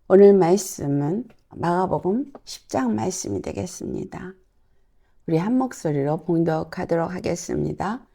오늘 말씀은 마가복음 10장 말씀이 되겠습니다. 우리 한 목소리로 봉독하도록 하겠습니다.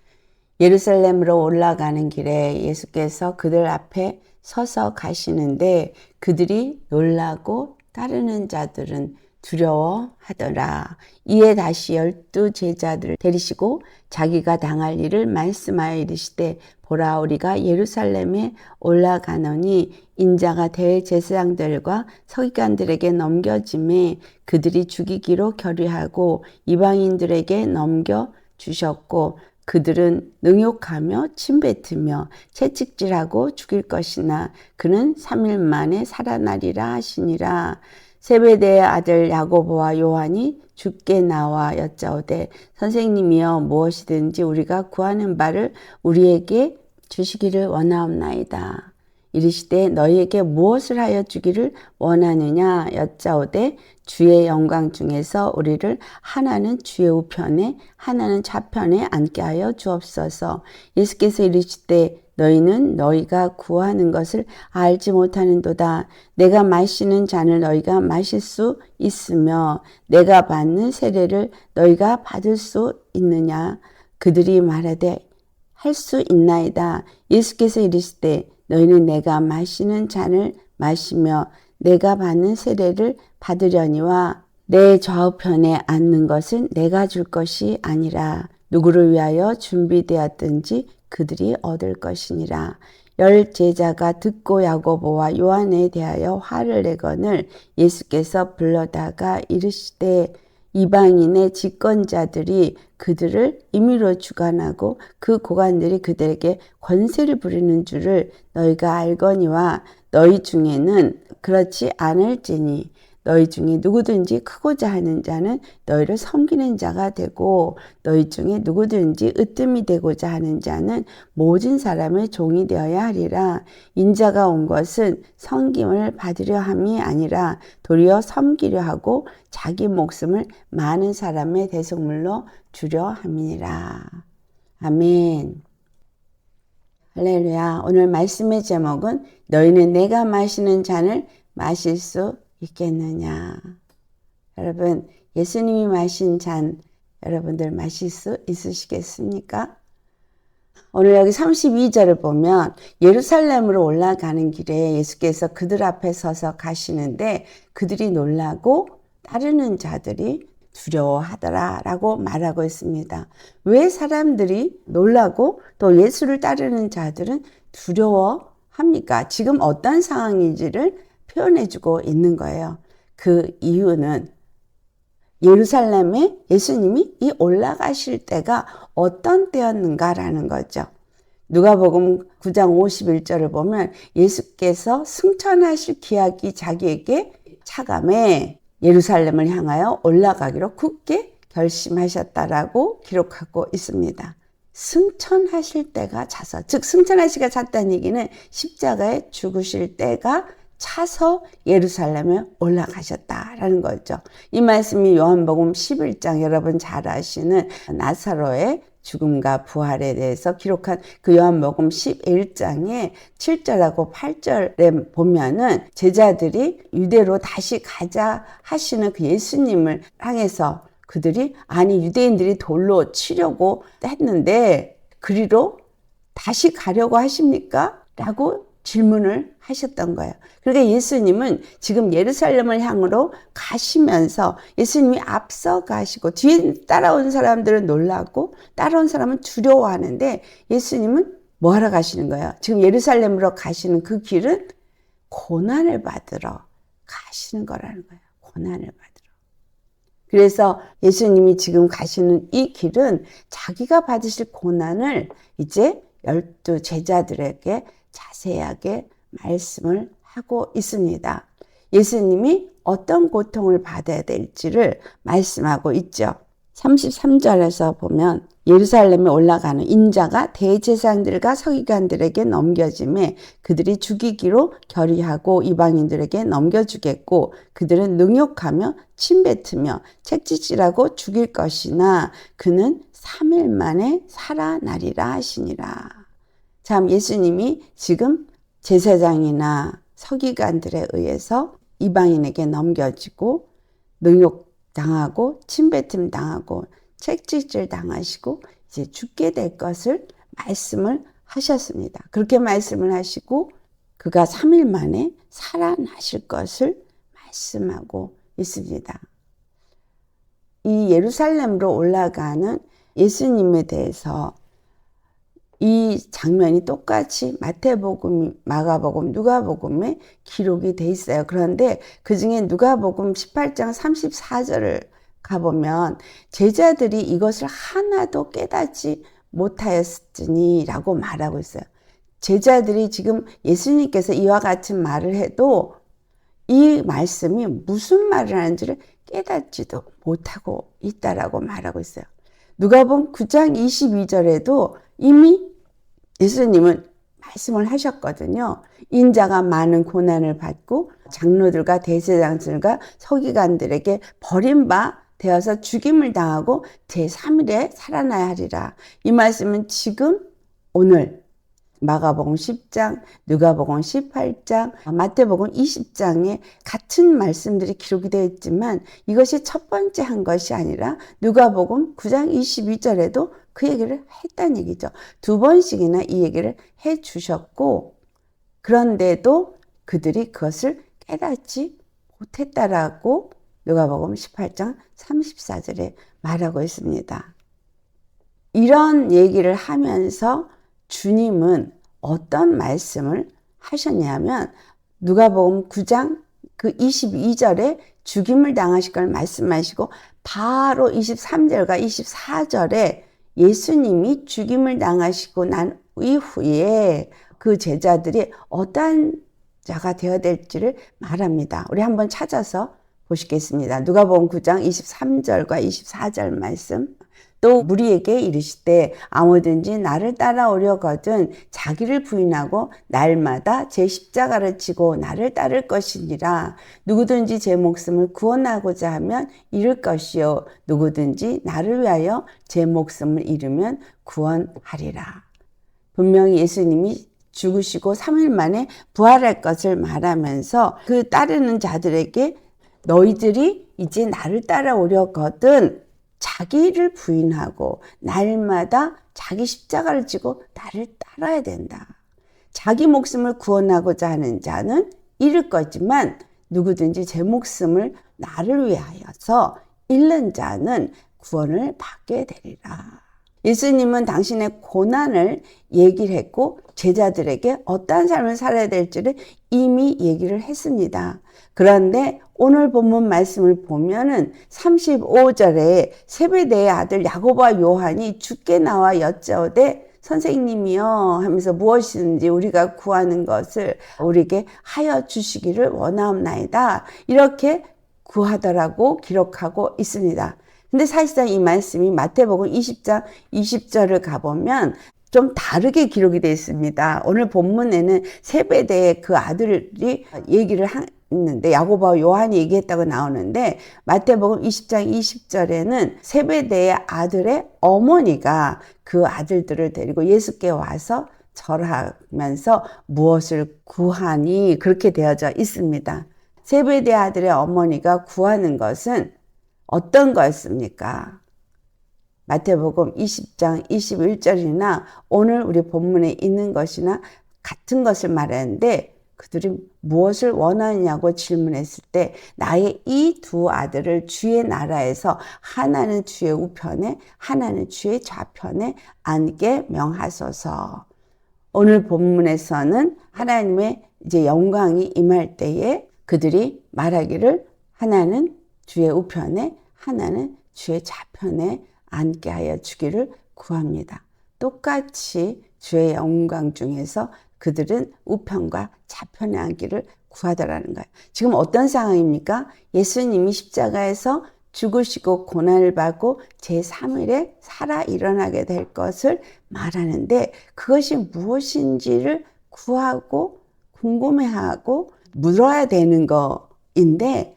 예루살렘으로 올라가는 길에 예수께서 그들 앞에 서서 가시는데 그들이 놀라고 따르는 자들은 두려워하더라. 이에 다시 12 제자들을 데리시고 자기가 당할 일을 말씀하여 이르시되 보라, 우리가 예루살렘에 올라가노니 인자가 대제사장들과 서기관들에게 넘겨짐에 그들이 죽이기로 결의하고 이방인들에게 넘겨주셨고 그들은 능욕하며 침뱉으며 채찍질하고 죽일 것이나 그는 3일 만에 살아나리라 하시니라. 세베대의 아들 야고보와 요한이 주께 나와 여짜오되 선생님이여 무엇이든지 우리가 구하는 바를 우리에게 주시기를 원하옵나이다. 이르시되 너희에게 무엇을 하여 주기를 원하느냐 여짜오되 주의 영광 중에서 우리를 하나는 주의 우편에 하나는 좌편에 앉게 하여 주옵소서. 예수께서 이르시되 너희는 너희가 구하는 것을 알지 못하는도다. 내가 마시는 잔을 너희가 마실 수 있으며 내가 받는 세례를 너희가 받을 수 있느냐. 그들이 말하되 할 수 있나이다. 예수께서 이르시되 너희는 내가 마시는 잔을 마시며 내가 받는 세례를 받으려니와 내 좌우편에 앉는 것은 내가 줄 것이 아니라 누구를 위하여 준비되었든지 그들이 얻을 것이니라. 10 제자가 듣고 야고보와 요한에 대하여 화를 내거늘 예수께서 불러다가 이르시되 이방인의 집권자들이 그들을 임의로 주관하고 그 고관들이 그들에게 권세를 부리는 줄을 너희가 알거니와 너희 중에는 그렇지 않을지니 너희 중에 누구든지 크고자 하는 자는 너희를 섬기는 자가 되고 너희 중에 누구든지 으뜸이 되고자 하는 자는 모든 사람의 종이 되어야 하리라. 인자가 온 것은 섬김을 받으려 함이 아니라 도리어 섬기려 하고 자기 목숨을 많은 사람의 대속물로 주려 함이니라. 아멘. 할렐루야. 오늘 말씀의 제목은 너희는 내가 마시는 잔을 마실 수 있겠느냐. 여러분, 예수님이 마신 잔 여러분들 마실 수 있으시겠습니까? 오늘 여기 32절을 보면 예루살렘으로 올라가는 길에 예수께서 그들 앞에 서서 가시는데 그들이 놀라고 따르는 자들이 두려워하더라 라고 말하고 있습니다. 왜 사람들이 놀라고 또 예수를 따르는 자들은 두려워합니까? 지금 어떤 상황인지를 표현해주고 있는 거예요. 그 이유는 예루살렘에 예수님이 이 올라가실 때가 어떤 때였는가라는 거죠. 누가복음 9장 51절을 보면 예수께서 승천하실 기약이 자기에게 차감해 예루살렘을 향하여 올라가기로 굳게 결심하셨다라고 기록하고 있습니다. 승천하실 때가 차서, 즉 승천하시가 찼다는 얘기는 십자가에 죽으실 때가 차서 예루살렘에 올라가셨다라는 거죠. 이 말씀이 요한복음 11장 여러분 잘 아시는 나사로의 죽음과 부활에 대해서 기록한 그 요한복음 11장에 7절하고 8절에 보면은 제자들이 유대로 다시 가자 하시는 그 예수님을 향해서 그들이 아니 유대인들이 돌로 치려고 했는데 그리로 다시 가려고 하십니까? 라고 질문을 하셨던 거예요. 그러니까 예수님은 지금 예루살렘을 향으로 가시면서 예수님이 앞서 가시고 뒤에 따라온 사람들은 놀라고 따라온 사람은 두려워하는데 예수님은 뭐 하러 가시는 거예요? 지금 예루살렘으로 가시는 그 길은 고난을 받으러 가시는 거라는 거예요. 고난을 받으러. 그래서 예수님이 지금 가시는 이 길은 자기가 받으실 고난을 이제 12 제자들에게 자세하게 말씀을 하고 있습니다. 예수님이 어떤 고통을 받아야 될지를 말씀하고 있죠. 33절에서 보면 예루살렘에 올라가는 인자가 대제사장들과 서기관들에게 넘겨짐에 그들이 죽이기로 결의하고 이방인들에게 넘겨주겠고 그들은 능욕하며 침뱉으며 채찍질하고 죽일 것이나 그는 3일 만에 살아나리라 하시니라. 참 예수님이 지금 제사장이나 서기관들에 의해서 이방인에게 넘겨지고 능욕당하고 침뱉음 당하고 채찍질 당하시고 이제 죽게 될 것을 말씀을 하셨습니다. 그렇게 말씀을 하시고 그가 3일 만에 살아나실 것을 말씀하고 있습니다. 이 예루살렘으로 올라가는 예수님에 대해서 이 장면이 똑같이 마태복음, 마가복음, 누가복음에 기록이 돼 있어요. 그런데 그중에 누가복음 18장 34절을 가보면 제자들이 이것을 하나도 깨닫지 못하였으니 라고 말하고 있어요. 제자들이 지금 예수님께서 이와 같은 말을 해도 이 말씀이 무슨 말을 하는지를 깨닫지도 못하고 있다라고 말하고 있어요. 누가복음 9장 22절에도 이미 예수님은 말씀을 하셨거든요. 인자가 많은 고난을 받고 장로들과 대제사장들과 서기관들에게 버림바 되어서 죽임을 당하고 제3일에 살아나야 하리라. 이 말씀은 지금 오늘 마가복음 10장, 누가복음 18장, 마태복음 20장에 같은 말씀들이 기록이 되어 있지만 이것이 첫 번째 한 것이 아니라 누가복음 9장 22절에도 그 얘기를 했다는 얘기죠. 2번씩이나 이 얘기를 해 주셨고 그런데도 그들이 그것을 깨닫지 못했다라고 누가복음 18장 34절에 말하고 있습니다. 이런 얘기를 하면서 주님은 어떤 말씀을 하셨냐면 누가복음 9장 그 22절에 죽임을 당하실 걸 말씀하시고 바로 23절과 24절에 예수님이 죽임을 당하시고 난 이후에 그 제자들이 어떠한 자가 되어야 될지를 말합니다. 우리 한번 찾아서 보시겠습니다. 누가복음 9장 23절과 24절 말씀. 또 무리에게 이르시되 아무든지 나를 따라오려거든 자기를 부인하고 날마다 제 십자가를 지고 나를 따를 것이니라. 누구든지 제 목숨을 구원하고자 하면 잃을 것이요 누구든지 나를 위하여 제 목숨을 잃으면 구원하리라. 분명히 예수님이 죽으시고 3일 만에 부활할 것을 말하면서 그 따르는 자들에게 너희들이 이제 나를 따라오려거든 자기를 부인하고 날마다 자기 십자가를 지고 나를 따라야 된다. 자기 목숨을 구원하고자 하는 자는 잃을 거지만 누구든지 제 목숨을 나를 위하여서 잃는 자는 구원을 받게 되리라. 예수님은 당신의 고난을 얘기를 했고 제자들에게 어떠한 삶을 살아야 될지를 이미 얘기를 했습니다. 그런데 오늘 본문 말씀을 보면은 35절에 세베대의 아들 야고보와 요한이 주께 나와 여짜오되 선생님이여 하면서 무엇이든지 우리가 구하는 것을 우리에게 하여 주시기를 원하옵나이다. 이렇게 구하더라고 기록하고 있습니다. 근데 사실상 이 말씀이 마태복음 20장 20절을 가보면 좀 다르게 기록이 되어 있습니다. 오늘 본문에는 세베대의 그 아들이 얘기를 했는데 야고보와 요한이 얘기했다고 나오는데 마태복음 20장 20절에는 세베대의 아들의 어머니가 그 아들들을 데리고 예수께 와서 절하면서 무엇을 구하니 그렇게 되어져 있습니다. 세베대 아들의 어머니가 구하는 것은 어떤 거였습니까? 마태복음 20장 21절이나 오늘 우리 본문에 있는 것이나 같은 것을 말하는데 그들이 무엇을 원하느냐고 질문했을 때 나의 이 두 아들을 주의 나라에서 하나는 주의 우편에 하나는 주의 좌편에 앉게 명하소서. 오늘 본문에서는 하나님의 이제 영광이 임할 때에 그들이 말하기를 하나는 주의 우편에 하나는 주의 좌편에 앉게 하여 주기를 구합니다. 똑같이 주의 영광 중에서 그들은 우편과 좌편에 앉기를 구하더라는 거예요. 지금 어떤 상황입니까? 예수님이 십자가에서 죽으시고 고난을 받고 제3일에 살아 일어나게 될 것을 말하는데 그것이 무엇인지를 구하고 궁금해하고 물어야 되는 거인데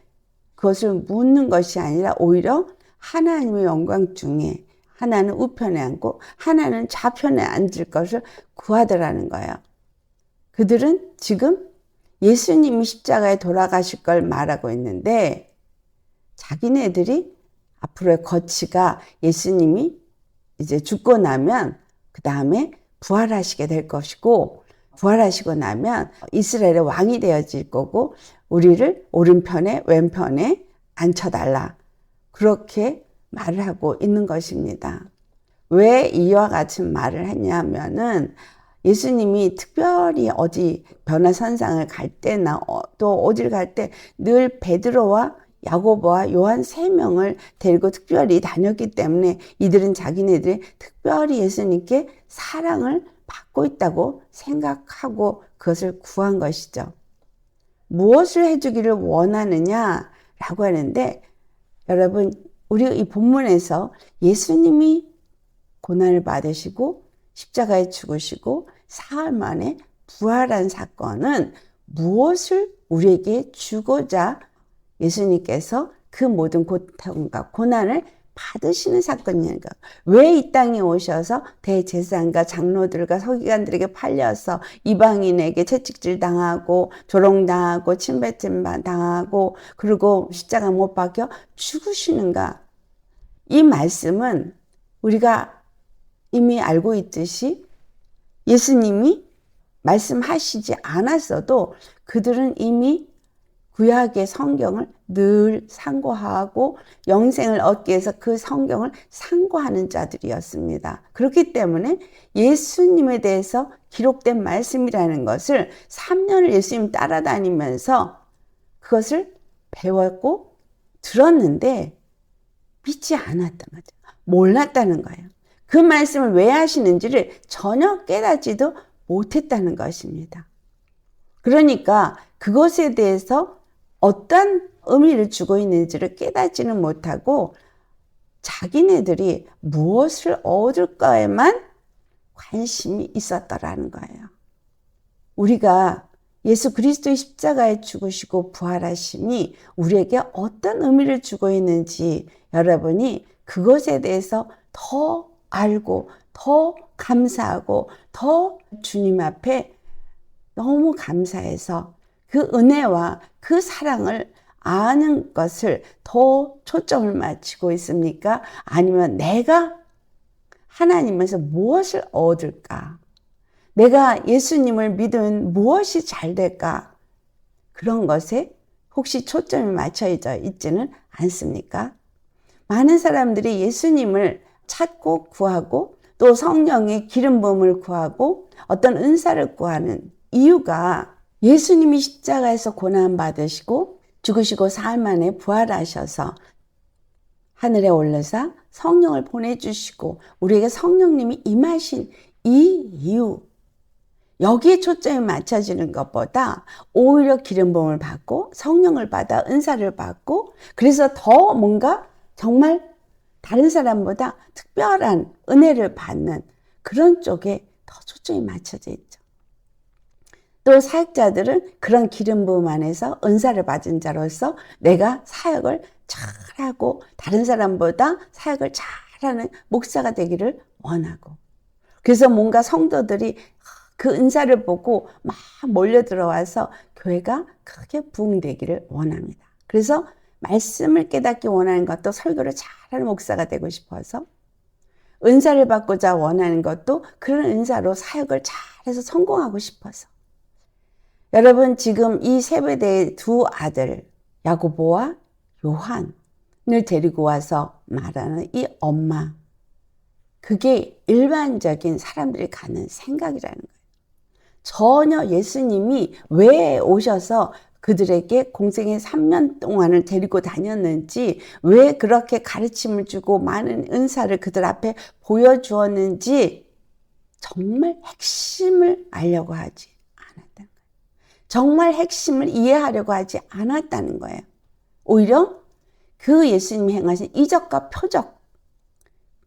그것을 묻는 것이 아니라 오히려 하나님의 영광 중에 하나는 우편에 앉고 하나는 좌편에 앉을 것을 구하더라는 거예요. 그들은 지금 예수님이 십자가에 돌아가실 걸 말하고 있는데 자기네들이 앞으로의 거치가 예수님이 이제 죽고 나면 그 다음에 부활하시게 될 것이고 부활하시고 나면 이스라엘의 왕이 되어질 거고 우리를 오른편에 왼편에 앉혀달라. 그렇게 말을 하고 있는 것입니다. 왜 이와 같은 말을 했냐면은 예수님이 특별히 어디 변화선상을 갈 때나 또 어딜 갈 때 늘 베드로와 야고보와 요한 3명을 데리고 특별히 다녔기 때문에 이들은 자기네들이 특별히 예수님께 사랑을 받고 있다고 생각하고 그것을 구한 것이죠. 무엇을 해주기를 원하느냐라고 하는데 여러분 우리 이 본문에서 예수님이 고난을 받으시고 십자가에 죽으시고 사흘 만에 부활한 사건은 무엇을 우리에게 주고자 예수님께서 그 모든 고통과 고난을 받으시는 사건인가? 왜 이 땅에 오셔서 대제사장과 장로들과 서기관들에게 팔려서 이방인에게 채찍질 당하고 조롱당하고 침뱉음 당하고 그리고 십자가 못 박혀 죽으시는가? 이 말씀은 우리가 이미 알고 있듯이 예수님이 말씀하시지 않았어도 그들은 이미 구약의 성경을 늘 상고하고 영생을 얻기 위해서 그 성경을 상고하는 자들이었습니다. 그렇기 때문에 예수님에 대해서 기록된 말씀이라는 것을 3년을 예수님 따라다니면서 그것을 배웠고 들었는데 믿지 않았던 거죠. 몰랐다는 거예요. 그 말씀을 왜 하시는지를 전혀 깨닫지도 못했다는 것입니다. 그러니까 그것에 대해서 어떤 의미를 주고 있는지를 깨닫지는 못하고 자기네들이 무엇을 얻을까에만 관심이 있었더라는 거예요. 우리가 예수 그리스도의 십자가에 죽으시고 부활하심이 우리에게 어떤 의미를 주고 있는지 여러분이 그것에 대해서 더 알고 더 감사하고 더 주님 앞에 너무 감사해서 그 은혜와 그 사랑을 아는 것을 더 초점을 맞추고 있습니까? 아니면 내가 하나님에서 무엇을 얻을까? 내가 예수님을 믿으면 무엇이 잘 될까? 그런 것에 혹시 초점이 맞춰져 있지는 않습니까? 많은 사람들이 예수님을 찾고 구하고 또 성령의 기름 부음을 구하고 어떤 은사를 구하는 이유가 예수님이 십자가에서 고난 받으시고 죽으시고 사흘 만에 부활하셔서 하늘에 올라서 성령을 보내주시고 우리에게 성령님이 임하신 이 이유 여기에 초점이 맞춰지는 것보다 오히려 기름 부음을 받고 성령을 받아 은사를 받고 그래서 더 뭔가 정말 다른 사람보다 특별한 은혜를 받는 그런 쪽에 더 초점이 맞춰져 있죠. 또 사역자들은 그런 기름 부음 안에서 은사를 받은 자로서 내가 사역을 잘하고 다른 사람보다 사역을 잘하는 목사가 되기를 원하고 그래서 뭔가 성도들이 그 은사를 보고 막 몰려 들어와서 교회가 크게 부흥되기를 원합니다. 그래서 말씀을 깨닫기 원하는 것도 설교를 잘하는 목사가 되고 싶어서 은사를 받고자 원하는 것도 그런 은사로 사역을 잘해서 성공하고 싶어서 여러분 지금 이 세베대의 두 아들 야고보와 요한을 데리고 와서 말하는 이 엄마 그게 일반적인 사람들이 갖는 생각이라는 거예요. 전혀 예수님이 왜 오셔서 그들에게 공생의 3년 동안을 데리고 다녔는지 왜 그렇게 가르침을 주고 많은 은사를 그들 앞에 보여주었는지 정말 핵심을 알려고 하지 않았다는 거예요. 정말 핵심을 이해하려고 하지 않았다는 거예요. 오히려 그 예수님이 행하신 이적과 표적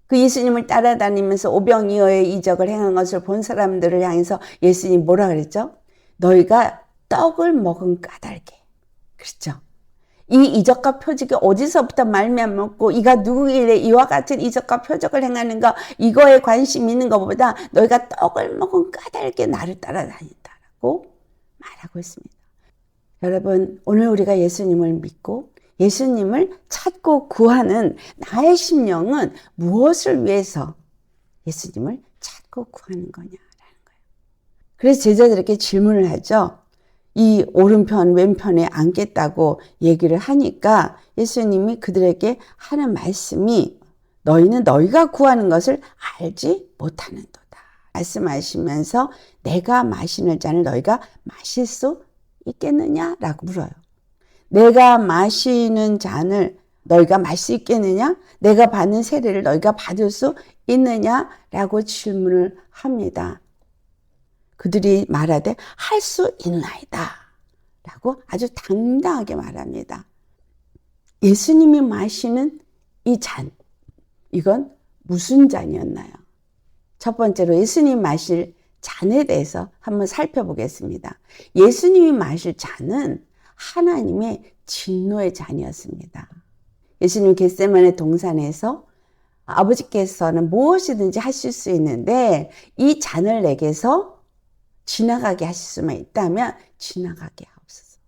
그 예수님을 따라다니면서 오병이어의 이적을 행한 것을 본 사람들을 향해서 예수님 뭐라 그랬죠? 너희가 떡을 먹은 까닭에 그렇죠? 이 이적과 표적이 어디서부터 말미암았고 이가 누구길래 이와 같은 이적과 표적을 행하는가 이거에 관심 있는 것보다 너희가 떡을 먹은 까닭에 나를 따라다닌다라고 말하고 있습니다. 여러분, 오늘 우리가 예수님을 믿고 예수님을 찾고 구하는 나의 심령은 무엇을 위해서 예수님을 찾고 구하는 거냐라는 거예요. 그래서 제자들에게 질문을 하죠. 이 오른편 왼편에 앉겠다고 얘기를 하니까 예수님이 그들에게 하는 말씀이 너희는 너희가 구하는 것을 알지 못하는도다. 말씀하시면서 내가 마시는 잔을 너희가 마실 수 있겠느냐라고 물어요. 내가 마시는 잔을 너희가 마실 수 있겠느냐? 내가 받는 세례를 너희가 받을 수 있느냐라고 질문을 합니다. 그들이 말하되 할 수 있나이다 라고 아주 당당하게 말합니다. 예수님이 마시는 이 잔, 이건 무슨 잔이었나요? 첫 번째로 예수님이 마실 잔에 대해서 한번 살펴보겠습니다. 예수님이 마실 잔은 하나님의 진노의 잔이었습니다. 예수님 겟세마네 동산에서 아버지께서는 무엇이든지 하실 수 있는데 이 잔을 내게서 지나가게 하실 수만 있다면 지나가게 하옵소서.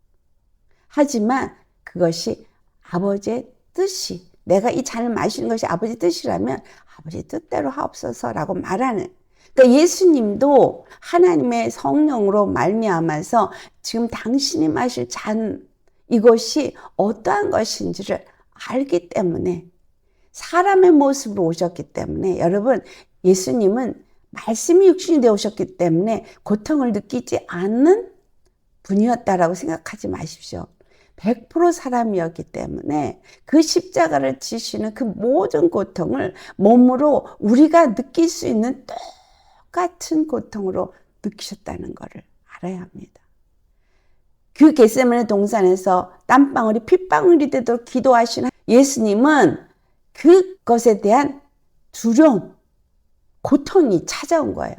하지만 그것이 아버지의 뜻이, 내가 이 잔을 마시는 것이 아버지 뜻이라면 아버지 뜻대로 하옵소서라고 말하는, 그러니까 예수님도 하나님의 성령으로 말미암아서 지금 당신이 마실 잔, 이것이 어떠한 것인지를 알기 때문에, 사람의 모습으로 오셨기 때문에, 여러분, 예수님은 말씀이 육신이 되어 오셨기 때문에 고통을 느끼지 않는 분이었다라고 생각하지 마십시오. 100% 사람이었기 때문에 그 십자가를 지시는 그 모든 고통을 몸으로 우리가 느낄 수 있는 똑같은 고통으로 느끼셨다는 것을 알아야 합니다. 그 겟세마네 동산에서 땀방울이 핏방울이 되도록 기도하신 예수님은 그것에 대한 두려움, 고통이 찾아온 거예요.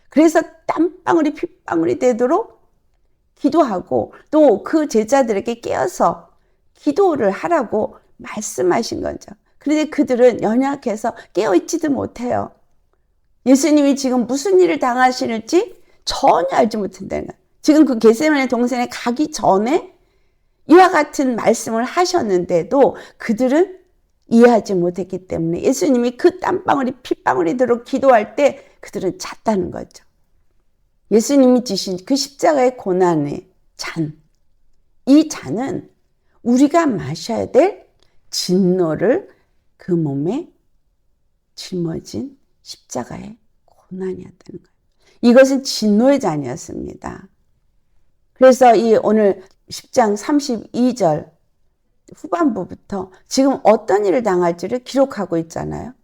그래서 땀방울이 핏방울이 되도록 기도하고 또 그 제자들에게 깨어서 기도를 하라고 말씀하신 거죠. 그런데 그들은 연약해서 깨어있지도 못해요. 예수님이 지금 무슨 일을 당하시는지 전혀 알지 못한다는 거예요. 지금 그 겟세마네 동산에 가기 전에 이와 같은 말씀을 하셨는데도 그들은 이해하지 못했기 때문에 예수님이 그 땀방울이 핏방울이 되도록 기도할 때 그들은 잤다는 거죠. 예수님이 지신 그 십자가의 고난의 잔, 이 잔은 우리가 마셔야 될 진노를 그 몸에 짊어진 십자가의 고난이었다는 거예요. 이것은 진노의 잔이었습니다. 그래서 이 오늘 10장 32절 후반부부터 지금 어떤 일을 당할지를 기록하고 있잖아요.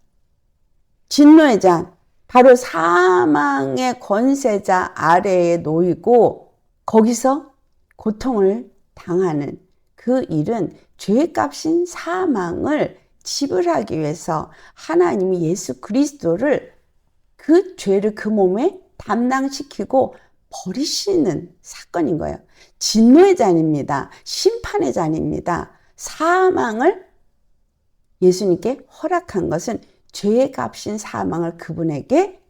진노의 잔, 바로 사망의 권세자 아래에 놓이고 거기서 고통을 당하는 그 일은 죄값인 사망을 지불하기 위해서 하나님이 예수 그리스도를 그 죄를 그 몸에 담당시키고 버리시는 사건인 거예요. 진노의 잔입니다. 심판의 잔입니다. 사망을 예수님께 허락한 것은 죄의 값인 사망을 그분에게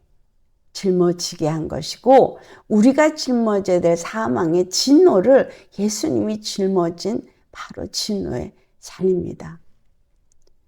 짊어지게 한 것이고 우리가 짊어져야 될 사망의 진노를 예수님이 짊어진 바로 진노의 잔입니다.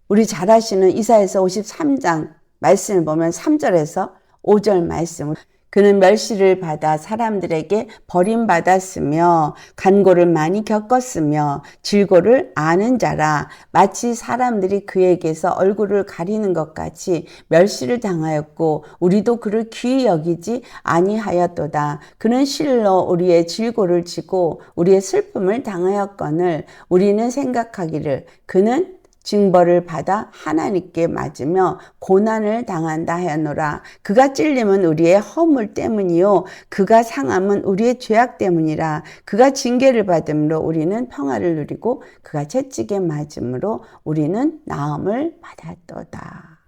우리 잘 아시는 이사야서 53장 말씀을 보면 3절에서 5절 말씀을 그는 멸시를 받아 사람들에게 버림받았으며 간고를 많이 겪었으며 질고를 아는 자라 마치 사람들이 그에게서 얼굴을 가리는 것 같이 멸시를 당하였고 우리도 그를 귀히 여기지 아니하였도다. 그는 실로 우리의 질고를 지고 우리의 슬픔을 당하였거늘 우리는 생각하기를 그는 징벌을 받아 하나님께 맞으며 고난을 당한다 하였노라. 그가 찔림은 우리의 허물 때문이요 그가 상함은 우리의 죄악 때문이라. 그가 징계를 받음으로 우리는 평화를 누리고 그가 채찍에 맞음으로 우리는 나음을 받았도다.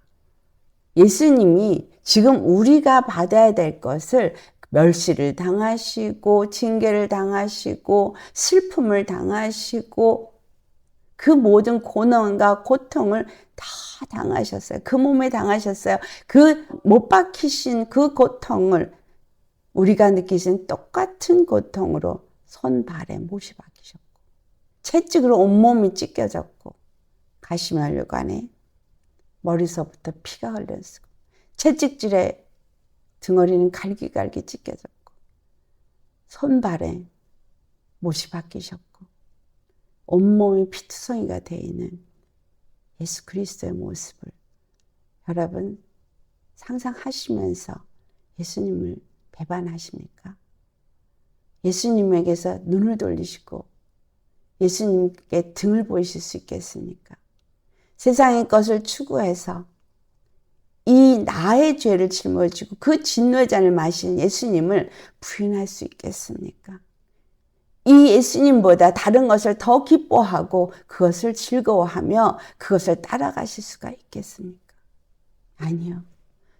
예수님이 지금 우리가 받아야 될 것을 멸시를 당하시고 징계를 당하시고 슬픔을 당하시고 그 모든 고난과 고통을 다 당하셨어요. 그 몸에 당하셨어요. 그 못 박히신 그 고통을 우리가 느끼신 똑같은 고통으로 손발에 못이 박히셨고 채찍으로 온몸이 찢겨졌고 가시면류관에 머리서부터 피가 흘렀고 채찍질에 등어리는 갈기갈기 찢겨졌고 손발에 못이 박히셨고 온몸이 피투성이가 되어 있는 예수 그리스도의 모습을 여러분 상상하시면서 예수님을 배반하십니까? 예수님에게서 눈을 돌리시고 예수님께 등을 보이실 수 있겠습니까? 세상의 것을 추구해서 이 나의 죄를 짊어지고 그 진노의 잔을 마신 예수님을 부인할 수 있겠습니까? 이 예수님보다 다른 것을 더 기뻐하고 그것을 즐거워하며 그것을 따라가실 수가 있겠습니까? 아니요.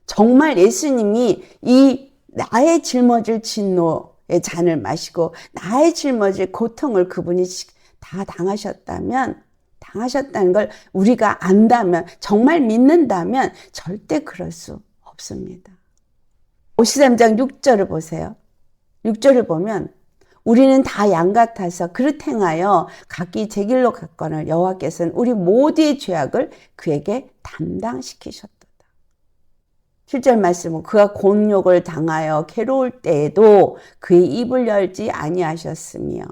정말 예수님이 이 나의 짊어질 진노의 잔을 마시고 나의 짊어질 고통을 그분이 다 당하셨다는 걸 우리가 안다면, 정말 믿는다면 절대 그럴 수 없습니다. 53장 6절을 보세요. 6절을 보면 우리는 다 양 같아서 그릇 행하여 각기 제 길로 갔거늘 여호와께서는 우리 모두의 죄악을 그에게 담당시키셨도다. 7절 말씀은 그가 곤욕을 당하여 괴로울 때에도 그의 입을 열지 아니하셨으며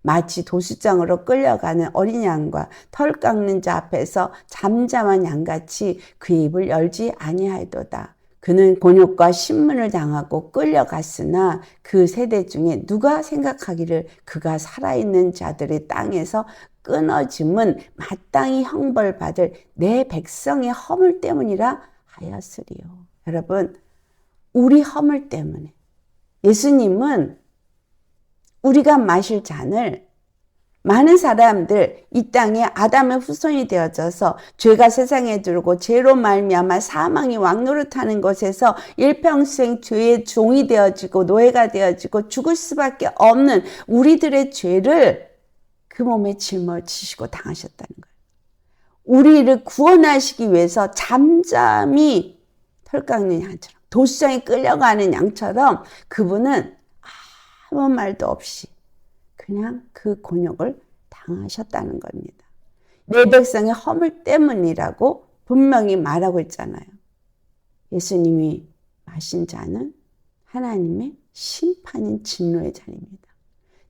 마치 도수장으로 끌려가는 어린 양과 털 깎는 자 앞에서 잠잠한 양같이 그의 입을 열지 아니하였도다. 그는 곤욕과 신문을 당하고 끌려갔으나 그 세대 중에 누가 생각하기를 그가 살아있는 자들의 땅에서 끊어짐은 마땅히 형벌받을 내 백성의 허물 때문이라 하였으리요. 여러분, 우리 허물 때문에 예수님은 우리가 마실 잔을 많은 사람들 이 땅에 아담의 후손이 되어져서 죄가 세상에 들어오고 죄로 말미암아 사망이 왕노릇하는 곳에서 일평생 죄의 종이 되어지고 노예가 되어지고 죽을 수밖에 없는 우리들의 죄를 그 몸에 짊어지시고 당하셨다는 거예요. 우리를 구원하시기 위해서 잠잠히 털 깎는 양처럼 도수장에 끌려가는 양처럼 그분은 아무 말도 없이 그냥 그 곤욕을 당하셨다는 겁니다. 내 백성의 허물 때문이라고 분명히 말하고 있잖아요. 예수님이 마신 잔은 하나님의 심판인 진노의 잔입니다.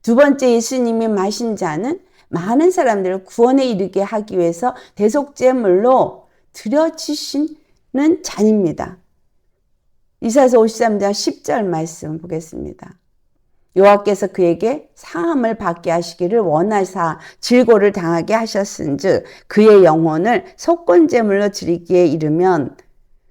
두 번째 예수님이 마신 잔은 많은 사람들을 구원에 이르게 하기 위해서 대속제물로 드려지시는 잔입니다. 이사야서 53장 10절 말씀 보겠습니다. 여호와께서 그에게 사함을 받게 하시기를 원하사 질고를 당하게 하셨은즉 그의 영혼을 속건제물로 드리기에 이르면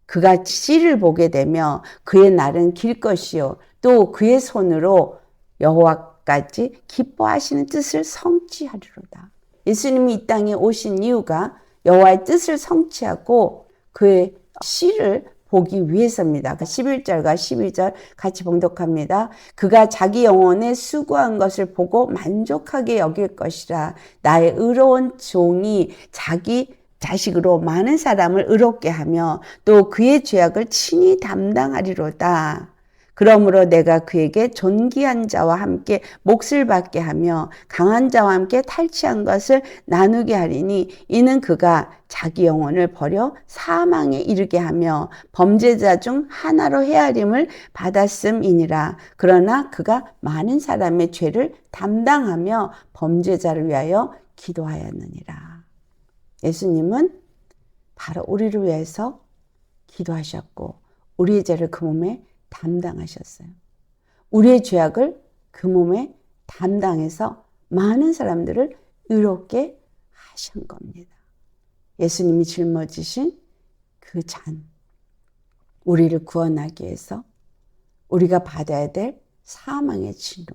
그가 씨를 보게 되며 그의 날은 길 것이요 또 그의 손으로 여호와까지 기뻐하시는 뜻을 성취하리로다. 예수님이 이 땅에 오신 이유가 여호와의 뜻을 성취하고 그의 씨를 보기 위해서입니다. 11절과 12절 같이 봉독합니다. 그가 자기 영혼에 수고한 것을 보고 만족하게 여길 것이라. 나의 의로운 종이 자기 자식으로 많은 사람을 의롭게 하며 또 그의 죄악을 친히 담당하리로다. 그러므로 내가 그에게 존귀한 자와 함께 몫을 받게 하며 강한 자와 함께 탈취한 것을 나누게 하리니 이는 그가 자기 영혼을 버려 사망에 이르게 하며 범죄자 중 하나로 헤아림을 받았음이니라. 그러나 그가 많은 사람의 죄를 담당하며 범죄자를 위하여 기도하였느니라. 예수님은 바로 우리를 위해서 기도하셨고 우리의 죄를 그 몸에 담당하셨어요. 우리의 죄악을 그 몸에 담당해서 많은 사람들을 의롭게 하신 겁니다. 예수님이 짊어지신 그 잔, 우리를 구원하기 위해서 우리가 받아야 될 사망의 진노,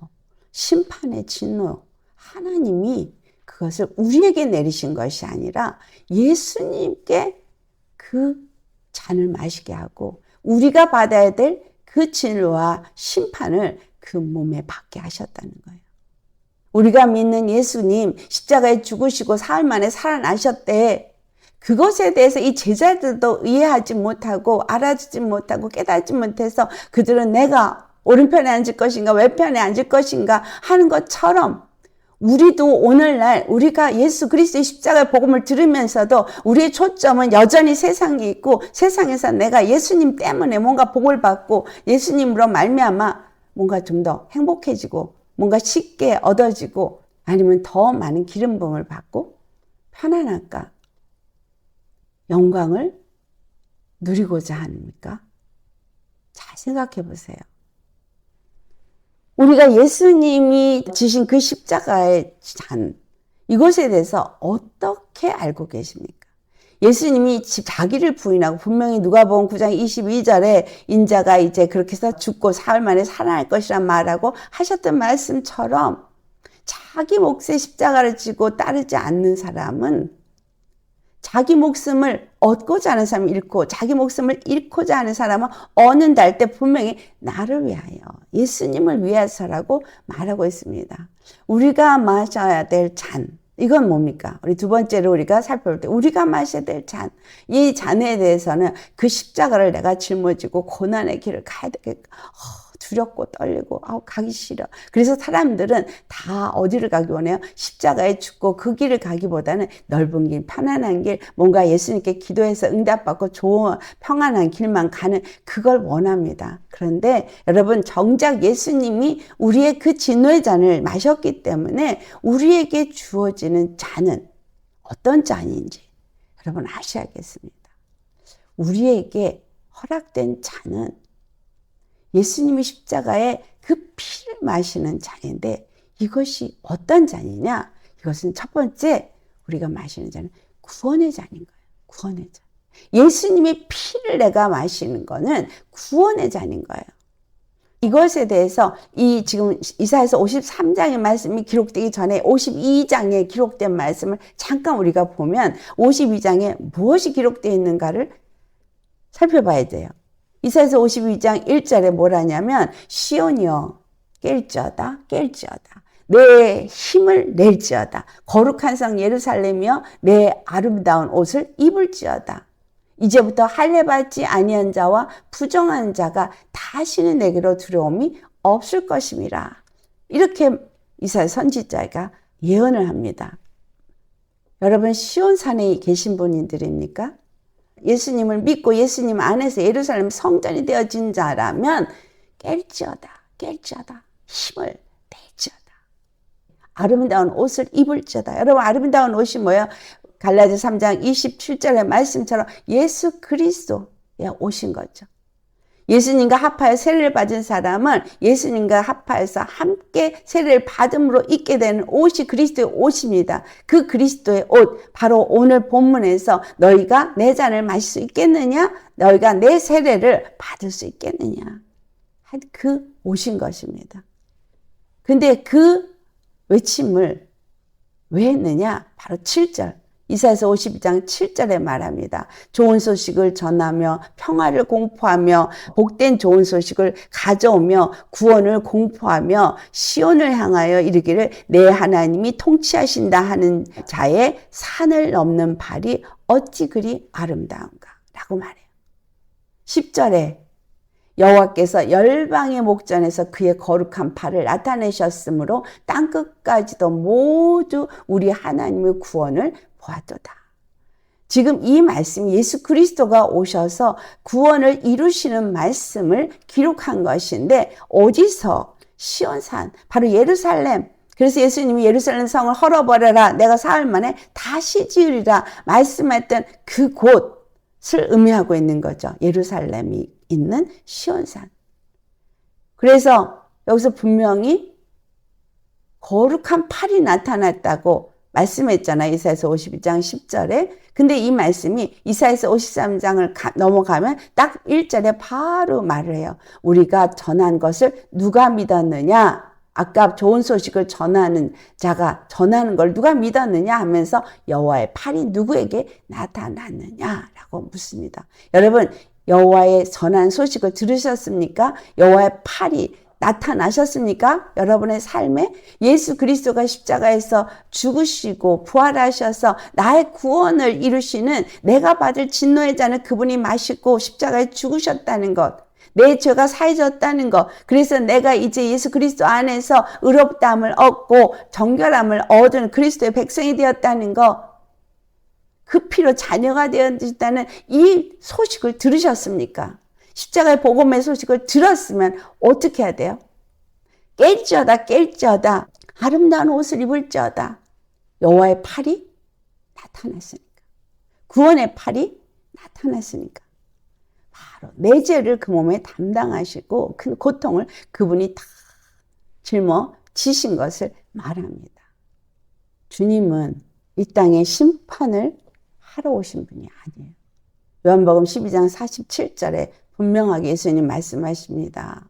심판의 진노, 하나님이 그것을 우리에게 내리신 것이 아니라 예수님께 그 잔을 마시게 하고 우리가 받아야 될 그 진노와 심판을 그 몸에 받게 하셨다는 거예요. 우리가 믿는 예수님 십자가에 죽으시고 사흘 만에 살아나셨대. 그것에 대해서 이 제자들도 이해하지 못하고 알아주지 못하고 깨닫지 못해서 그들은 내가 오른편에 앉을 것인가 왼편에 앉을 것인가 하는 것처럼 우리도 오늘날 우리가 예수 그리스도의 십자가의 복음을 들으면서도 우리의 초점은 여전히 세상에 있고 세상에서 내가 예수님 때문에 뭔가 복을 받고 예수님으로 말미암아 뭔가 좀 더 행복해지고 뭔가 쉽게 얻어지고 아니면 더 많은 기름 부음을 받고 편안할까? 영광을 누리고자 합니까? 잘 생각해 보세요. 우리가 예수님이 지신 그 십자가의 잔, 이것에 대해서 어떻게 알고 계십니까? 예수님이 자기를 부인하고 분명히 누가복음 9장 22절에 인자가 이제 그렇게 해서 죽고 사흘 만에 살아날 것이란 말하고 하셨던 말씀처럼 자기 몫의 십자가를 지고 따르지 않는 사람은 자기 목숨을 얻고자 하는 사람을 잃고 자기 목숨을 잃고자 하는 사람은 얻는다 할 때 분명히 나를 위하여 예수님을 위해서라고 말하고 있습니다. 우리가 마셔야 될 잔, 이건 뭡니까? 우리 두 번째로 우리가 살펴볼 때 우리가 마셔야 될 잔, 이 잔에 대해서는 그 십자가를 내가 짊어지고 고난의 길을 가야 되겠다. 두렵고 떨리고 가기 싫어. 그래서 사람들은 다 어디를 가기 원해요? 십자가에 죽고 그 길을 가기보다는 넓은 길, 편안한 길, 뭔가 예수님께 기도해서 응답받고 좋은 평안한 길만 가는 그걸 원합니다. 그런데 여러분 정작 예수님이 우리의 그 진노의 잔을 마셨기 때문에 우리에게 주어지는 잔은 어떤 잔인지 여러분 아셔야겠습니다. 우리에게 허락된 잔은 예수님이 십자가에 그 피를 마시는 잔인데 이것이 어떤 잔이냐? 이것은 첫 번째 우리가 마시는 잔은 구원의 잔인 거예요. 구원의 잔. 예수님의 피를 내가 마시는 거는 구원의 잔인 거예요. 이것에 대해서 지금 이사야서 53장의 말씀이 기록되기 전에 52장에 기록된 말씀을 잠깐 우리가 보면 52장에 무엇이 기록되어 있는가를 살펴봐야 돼요. 이사야서 52장 1절에 뭐라냐면 시온이여 깰지어다 깰지어다 내 힘을 낼지어다 거룩한 성 예루살렘이여 내 아름다운 옷을 입을지어다 이제부터 할례받지 아니한 자와 부정한 자가 다시는 내게로 들어옴이 없을 것임이라. 이렇게 이사야 선지자가 예언을 합니다. 여러분 시온산에 계신 분들입니까? 예수님을 믿고 예수님 안에서 예루살렘 성전이 되어진 자라면 깰지어다 힘을 낼지어다 아름다운 옷을 입을지어다. 여러분 아름다운 옷이 뭐예요? 갈라디아서 3장 27절의 말씀처럼 예수 그리스도에 오신 거죠. 예수님과 합하여 세례를 받은 사람은 예수님과 합하여서 함께 세례를 받음으로 입게 되는 옷이 그리스도의 옷입니다. 그 그리스도의 옷, 바로 오늘 본문에서 너희가 내 잔을 마실 수 있겠느냐? 너희가 내 세례를 받을 수 있겠느냐? 그 옷인 것입니다. 근데 그 외침을 왜 했느냐? 바로 7절. 이사야서 52장 7절에 말합니다. 좋은 소식을 전하며 평화를 공포하며 복된 좋은 소식을 가져오며 구원을 공포하며 시온을 향하여 이르기를 내 하나님이 통치하신다 하는 자의 산을 넘는 발이 어찌 그리 아름다운가 라고 말해요. 10절에 여호와께서 열방의 목전에서 그의 거룩한 팔을 나타내셨으므로 땅끝까지도 모두 우리 하나님의 구원을 보았도다. 지금 이 말씀이 예수 그리스도가 오셔서 구원을 이루시는 말씀을 기록한 것인데 어디서? 시온산, 바로 예루살렘. 그래서 예수님이 예루살렘 성을 헐어버려라 내가 사흘 만에 다시 지으리라 말씀했던 그곳을 의미하고 있는 거죠. 예루살렘이 있는 시온산. 그래서 여기서 분명히 거룩한 팔이 나타났다고 말씀했잖아요. 이사야서 52장 10절에. 근데 이 말씀이 이사야서 53장을 넘어가면 딱 1절에 바로 말을 해요. 우리가 전한 것을 누가 믿었느냐? 아까 좋은 소식을 전하는 자가 전하는 걸 누가 믿었느냐 하면서 여호와의 팔이 누구에게 나타났느냐라고 묻습니다. 여러분 여호와의 전한 소식을 들으셨습니까? 여호와의 팔이 나타나셨습니까? 여러분의 삶에 예수 그리스도가 십자가에서 죽으시고 부활하셔서 나의 구원을 이루시는 내가 받을 진노의 잔을 그분이 마시고 십자가에 죽으셨다는 것, 내 죄가 사해졌다는 거. 그래서 내가 이제 예수 그리스도 안에서 의롭다함을 얻고 정결함을 얻은 그리스도의 백성이 되었다는 거. 그 피로 자녀가 되었다는 이 소식을 들으셨습니까? 십자가의 복음의 소식을 들었으면 어떻게 해야 돼요? 깰지어다 아름다운 옷을 입을지어다. 여호와의 팔이 나타났으니까. 구원의 팔이 나타났으니까. 바로 내 죄를 그 몸에 담당하시고 그 고통을 그분이 다 짊어지신 것을 말합니다. 주님은 이 땅에 심판을 하러 오신 분이 아니에요. 요한복음 12장 47절에 분명하게 예수님 말씀하십니다.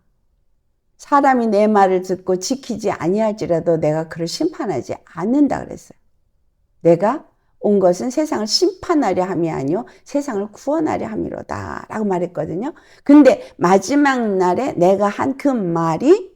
사람이 내 말을 듣고 지키지 아니할지라도 내가 그를 심판하지 않는다 그랬어요. 내가 온 것은 세상을 심판하려 함이 아니요 세상을 구원하려 함이로다 라고 말했거든요. 근데 마지막 날에 내가 한 그 말이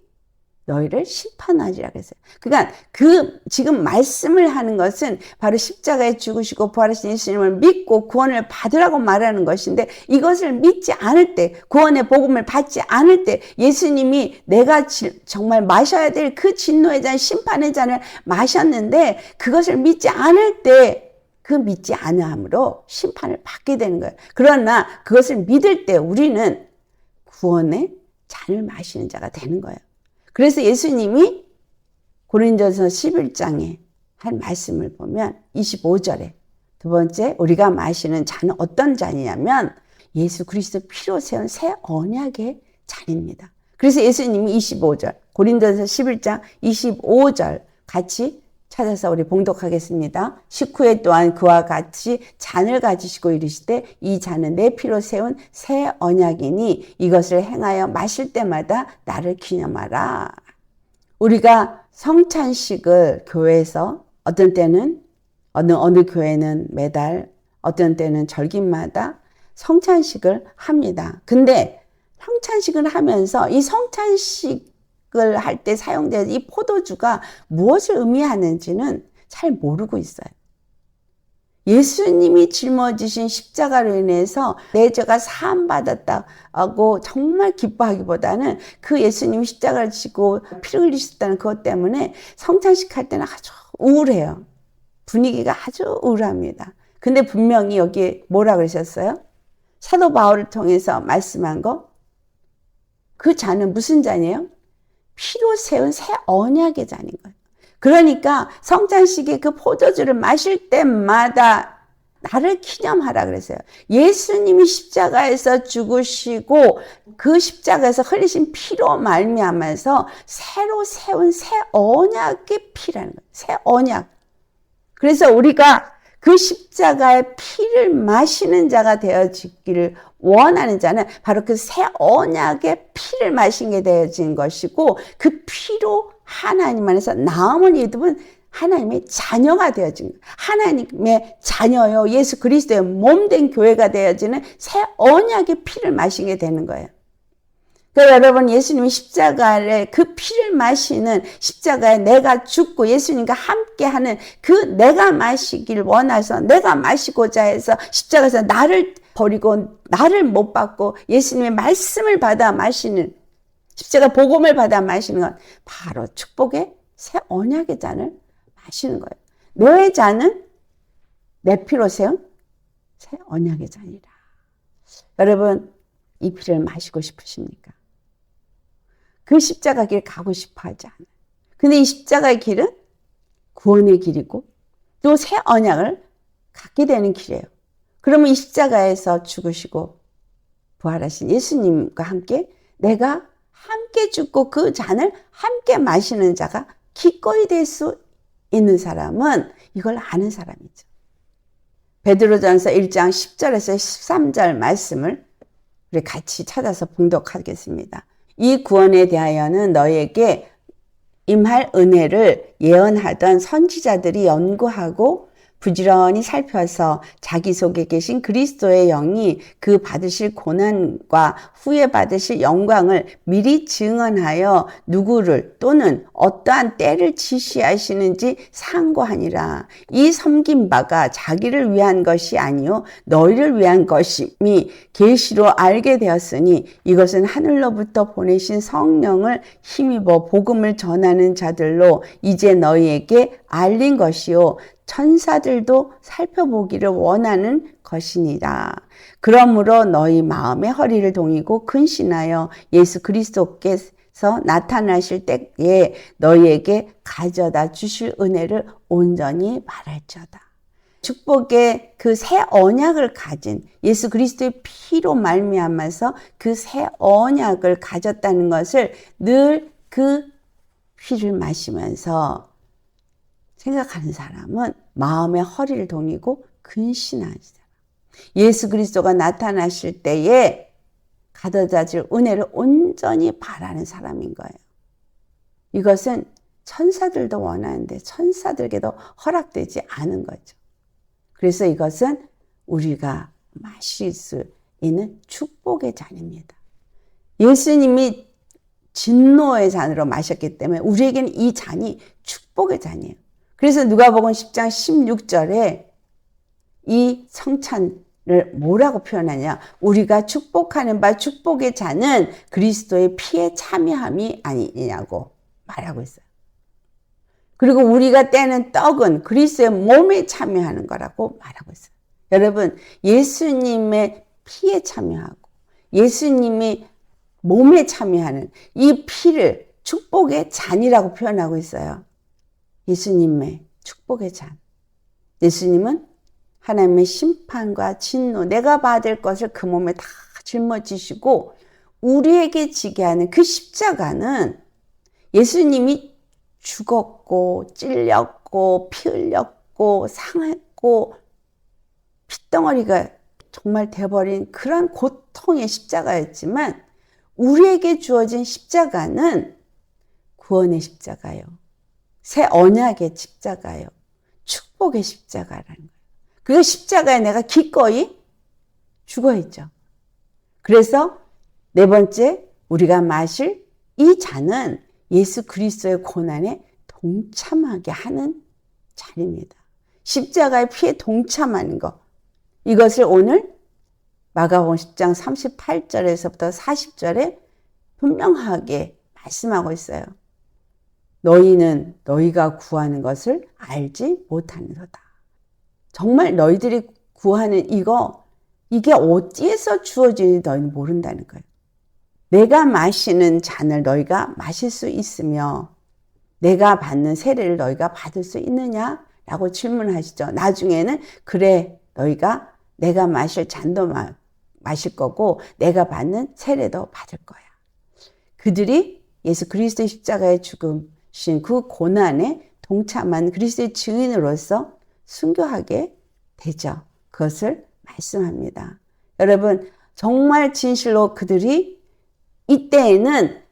너희를 심판하리라 그랬어요. 그러니까 그 지금 말씀을 하는 것은 바로 십자가에 죽으시고 부활하신 예수님을 믿고 구원을 받으라고 말하는 것인데, 이것을 믿지 않을 때, 구원의 복음을 받지 않을 때 예수님이 내가 정말 마셔야 될 그 진노의 잔, 심판의 잔을 마셨는데 그것을 믿지 않을 때 그 믿지 않음으로 심판을 받게 되는 거예요. 그러나 그것을 믿을 때 우리는 구원의 잔을 마시는 자가 되는 거예요. 그래서 예수님이 고린도서 11장에 한 말씀을 보면 25절에 두 번째 우리가 마시는 잔은 어떤 잔이냐면 예수 그리스도 피로 세운 새 언약의 잔입니다. 그래서 예수님이 25절 고린도서 11장 25절 같이 찾아서 우리 봉독하겠습니다. 19회 또한 그와 같이 잔을 가지시고 이르시되 이 잔은 내 피로 세운 새 언약이니 이것을 행하여 마실 때마다 나를 기념하라. 우리가 성찬식을 교회에서 어떤 때는 어느 교회는 매달 어떤 때는 절기마다 성찬식을 합니다. 근데 성찬식을 하면서 이 성찬식 할 때 사용되는 이 포도주가 무엇을 의미하는지는 잘 모르고 있어요. 예수님이 짊어지신 십자가로 인해서 내 죄가 사함받았다고 정말 기뻐하기보다는 그 예수님이 십자가를 지고 피를 흘리셨다는 그것 때문에 성찬식 할 때는 아주 우울해요. 분위기가 아주 우울합니다. 근데 분명히 여기에 뭐라 그러셨어요? 사도 바울을 통해서 말씀한 거, 그 잔은 무슨 잔이에요? 피로 세운 새 언약의 잔인 거예요. 그러니까 성찬식에 그 포도주를 마실 때마다 나를 기념하라 그랬어요. 예수님이 십자가에서 죽으시고 그 십자가에서 흘리신 피로 말미암아서 새로 세운 새 언약의 피라는 거예요. 새 언약. 그래서 우리가 그 십자가의 피를 마시는 자가 되어지기를 원하는 자는 바로 그 새 언약의 피를 마시게 되어진 것이고, 그 피로 하나님 안에서 나음을 입은 하나님의 자녀가 되어진 거예요. 하나님의 자녀요, 예수 그리스도의 몸된 교회가 되어지는 새 언약의 피를 마시게 되는 거예요. 그러니까 여러분, 예수님이 십자가에 그 피를 마시는, 십자가에 내가 죽고 예수님과 함께하는 그 내가 마시길 원해서 내가 마시고자 해서 십자가에서 나를 버리고 나를 못 받고 예수님의 말씀을 받아 마시는, 십자가 복음을 받아 마시는 건 바로 축복의 새 언약의 잔을 마시는 거예요. 너의 잔은 내 피로 세운 새 언약의 잔이라. 여러분, 이 피를 마시고 싶으십니까? 그 십자가 길 가고 싶어 하지 않아요. 근데 이 십자가의 길은 구원의 길이고 또 새 언약을 갖게 되는 길이에요. 그러면 이 십자가에서 죽으시고 부활하신 예수님과 함께 내가 함께 죽고 그 잔을 함께 마시는 자가 기꺼이 될 수 있는 사람은 이걸 아는 사람이죠. 베드로전서 1장 10절에서 13절 말씀을 우리 같이 찾아서 봉독하겠습니다. 이 구원에 대하여는 너에게 임할 은혜를 예언하던 선지자들이 연구하고 부지런히 살펴서 자기 속에 계신 그리스도의 영이 그 받으실 고난과 후에 받으실 영광을 미리 증언하여 누구를 또는 어떠한 때를 지시하시는지 상고하니라. 이 섬긴 바가 자기를 위한 것이 아니요 너희를 위한 것임이 계시로 알게 되었으니 이것은 하늘로부터 보내신 성령을 힘입어 복음을 전하는 자들로 이제 너희에게 알린 것이요 천사들도 살펴보기를 원하는 것이니라. 그러므로 너희 마음의 허리를 동이고 근신하여 예수 그리스도께서 나타나실 때에 너희에게 가져다 주실 은혜를 온전히 바랄지어다. 축복의 그 새 언약을 가진 예수 그리스도의 피로 말미암아서 그 새 언약을 가졌다는 것을 늘 그 피를 마시면서 생각하는 사람은 마음의 허리를 동이고 근신하는 사람. 예수 그리스도가 나타나실 때에 가져다 줄 은혜를 온전히 바라는 사람인 거예요. 이것은 천사들도 원하는데 천사들에게도 허락되지 않은 거죠. 그래서 이것은 우리가 마실 수 있는 축복의 잔입니다. 예수님이 진노의 잔으로 마셨기 때문에 우리에게는 이 잔이 축복의 잔이에요. 그래서 누가복음 10장 16절에 이 성찬을 뭐라고 표현하냐? 우리가 축복하는 바 축복의 잔은 그리스도의 피에 참여함이 아니냐고 말하고 있어요. 그리고 우리가 떼는 떡은 그리스도의 몸에 참여하는 거라고 말하고 있어요. 여러분, 예수님의 피에 참여하고 예수님이 몸에 참여하는 이 피를 축복의 잔이라고 표현하고 있어요. 예수님의 축복의 잔. 예수님은 하나님의 심판과 진노, 내가 받을 것을 그 몸에 다 짊어지시고 우리에게 지게 하는 그 십자가는 예수님이 죽었고 찔렸고 피 흘렸고 상했고 핏덩어리가 정말 돼버린 그런 고통의 십자가였지만 우리에게 주어진 십자가는 구원의 십자가요. 새 언약의 십자가요. 축복의 십자가라는 거예요. 그 십자가에 내가 기꺼이 죽어있죠. 그래서 네 번째 우리가 마실 이 잔은 예수 그리스도의 고난에 동참하게 하는 잔입니다. 십자가의 피에 동참하는 것. 이것을 오늘 마가복음 10장 38절에서부터 40절에 분명하게 말씀하고 있어요. 너희는 너희가 구하는 것을 알지 못하는도다. 정말 너희들이 구하는 이게 어디에서 주어지는지 너희는 모른다는 거예요. 내가 마시는 잔을 너희가 마실 수 있으며 내가 받는 세례를 너희가 받을 수 있느냐라고 질문하시죠. 나중에는 그래 너희가 내가 마실 잔도 마실 거고 내가 받는 세례도 받을 거야. 그들이 예수 그리스도의 십자가의 죽으신 그 고난에 동참한 그리스도의 증인으로서 순교하게 되죠. 그것을 말씀합니다. 여러분 정말 진실로 그들이 이때에는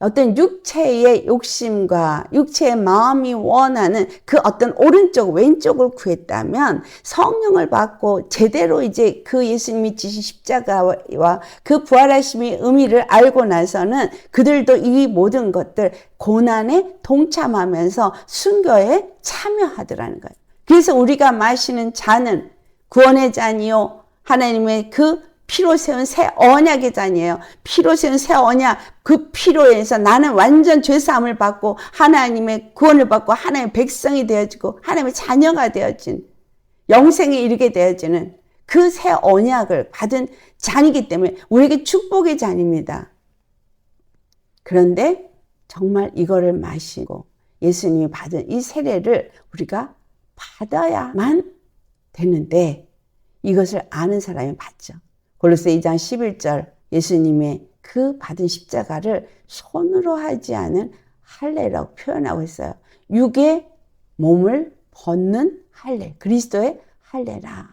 어떤 육체의 욕심과 육체의 마음이 원하는 그 어떤 오른쪽 왼쪽을 구했다면 성령을 받고 제대로 이제 그 예수님이 지신 십자가와 그 부활하심의 의미를 알고 나서는 그들도 이 모든 것들 고난에 동참하면서 순교에 참여하더라는 거예요. 그래서 우리가 마시는 잔은 구원의 잔이요 하나님의 그 피로 세운 새 언약의 잔이에요. 피로 세운 새 언약, 그 피로 인해서 나는 완전 죄사함을 받고 하나님의 구원을 받고 하나님의 백성이 되어지고 하나님의 자녀가 되어진 영생에 이르게 되어지는 그 새 언약을 받은 잔이기 때문에 우리에게 축복의 잔입니다. 그런데 정말 이거를 마시고 예수님이 받은 이 세례를 우리가 받아야만 되는데 이것을 아는 사람이 받죠. 골로새 2장 11절 예수님의 그 받은 십자가를 손으로 하지 않은 할례라고 표현하고 있어요. 육의 몸을 벗는 할례, 그리스도의 할례라.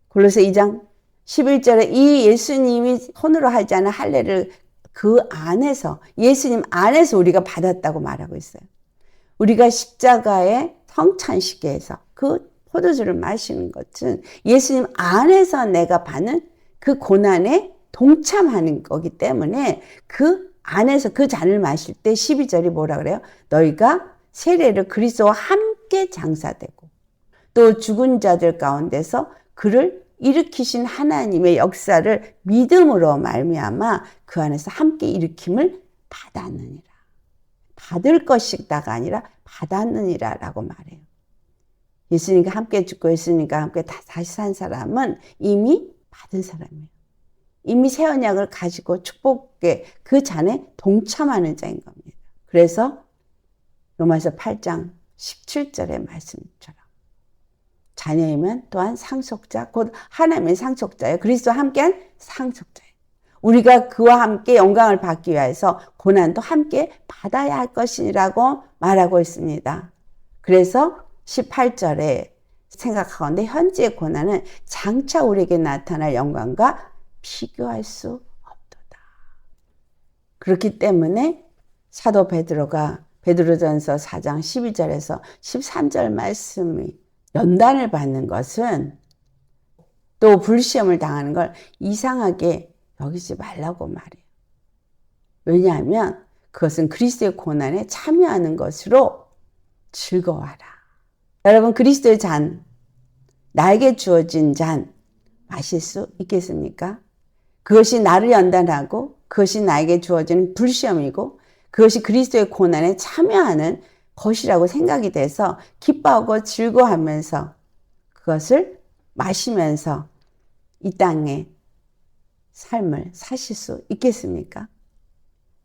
골로새 2장 11절에 이 예수님이 손으로 하지 않은 할례를 그 안에서 예수님 안에서 우리가 받았다고 말하고 있어요. 우리가 십자가의 성찬식에서 그 포도주를 마시는 것은 예수님 안에서 내가 받는 그 고난에 동참하는 거기 때문에 그 안에서 그 잔을 마실 때 12절이 뭐라 그래요? 너희가 세례를 그리스도와 함께 장사되고 또 죽은 자들 가운데서 그를 일으키신 하나님의 역사를 믿음으로 말미암아 그 안에서 함께 일으킴을 받았느니라. 받을 것이다가 아니라 받았느니라 라고 말해요. 예수님과 함께 죽고 예수님과 함께 다시 산 사람은 이미 받은 사람이에요. 이미 새 언약을 가지고 축복의 그 잔에 동참하는 자인 겁니다. 그래서 로마서 8장 17절의 말씀처럼 자녀이면 또한 상속자, 곧 하나님의 상속자예요. 그리스도와 함께한 상속자예요. 우리가 그와 함께 영광을 받기 위해서 고난도 함께 받아야 할 것이라고 말하고 있습니다. 그래서 18절에 생각하건대 현재의 고난은 장차 우리에게 나타날 영광과 비교할 수 없도다. 그렇기 때문에 사도 베드로가 베드로전서 4장 12절에서 13절 말씀이 연단을 받는 것은 또 불시험을 당하는 걸 이상하게 여기지 말라고 말해요. 왜냐하면 그것은 그리스도의 고난에 참여하는 것으로 즐거워하라. 여러분, 그리스도의 잔, 나에게 주어진 잔 마실 수 있겠습니까? 그것이 나를 연단하고 그것이 나에게 주어지는 불시험이고 그것이 그리스도의 고난에 참여하는 것이라고 생각이 돼서 기뻐하고 즐거워하면서 그것을 마시면서 이 땅에 삶을 사실 수 있겠습니까?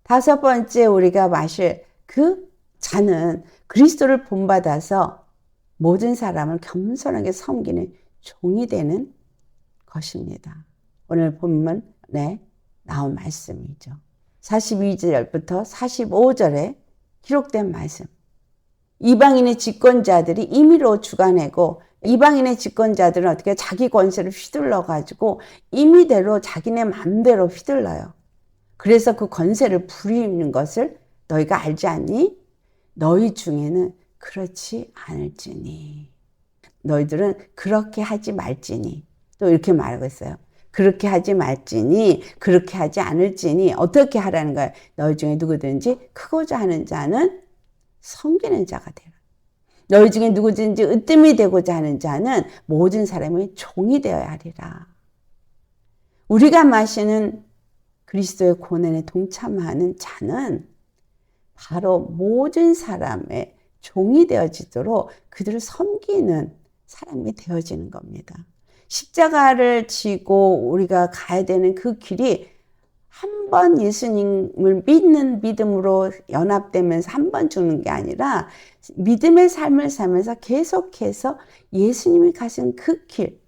다섯 번째 우리가 마실 그 잔은 그리스도를 본받아서 모든 사람을 겸손하게 섬기는 종이 되는 것입니다. 오늘 본문에 나온 말씀이죠. 42절부터 45절에 기록된 말씀. 이방인의 집권자들이 임의로 주관하고 이방인의 집권자들은 어떻게 자기 권세를 휘둘러 가지고 임의대로 자기네 마음대로 휘둘러요. 그래서 그 권세를 부리는 것을 너희가 알지 않니? 너희 중에는 그렇지 않을지니. 너희들은 그렇게 하지 말지니. 또 이렇게 말하고 있어요. 그렇게 하지 말지니, 그렇게 하지 않을지니, 어떻게 하라는 거예요? 너희 중에 누구든지 크고자 하는 자는 섬기는 자가 되라. 너희 중에 누구든지 으뜸이 되고자 하는 자는 모든 사람의 종이 되어야 하리라. 우리가 마시는 그리스도의 고난에 동참하는 자는 바로 모든 사람의 종이 되어지도록 그들을 섬기는 사람이 되어지는 겁니다. 십자가를 지고 우리가 가야 되는 그 길이 한 번 예수님을 믿는 믿음으로 연합되면서 한 번 죽는 게 아니라 믿음의 삶을 살면서 계속해서 예수님이 가신 그 길,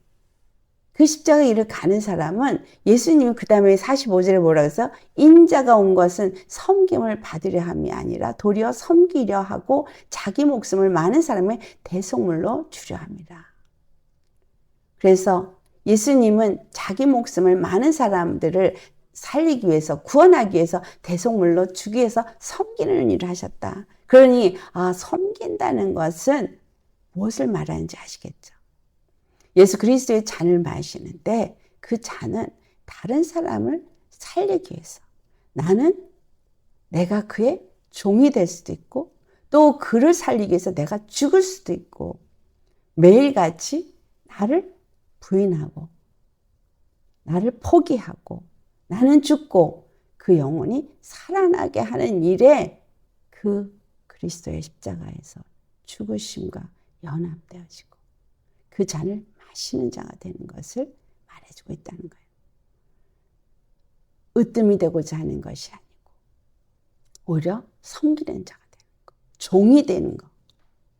그 십자가 길을 가는 사람은 예수님이 그 다음에 45절에 뭐라고 해서 인자가 온 것은 섬김을 받으려 함이 아니라 도리어 섬기려 하고 자기 목숨을 많은 사람의 대속물로 주려 합니다. 그래서 예수님은 자기 목숨을 많은 사람들을 살리기 위해서 구원하기 위해서 대속물로 주기 위해서 섬기는 일을 하셨다. 그러니 섬긴다는 것은 무엇을 말하는지 아시겠죠? 예수 그리스도의 잔을 마시는데 그 잔은 다른 사람을 살리기 위해서 내가 그의 종이 될 수도 있고 또 그를 살리기 위해서 내가 죽을 수도 있고 매일같이 나를 부인하고 나를 포기하고 나는 죽고 그 영혼이 살아나게 하는 일에 그 그리스도의 십자가에서 죽으심과 연합되어지고 그 잔을 마시는 자가 되는 것을 말해주고 있다는 거예요. 으뜸이 되고자 하는 것이 아니고 오히려 섬기는 자가 되는 것, 종이 되는 것.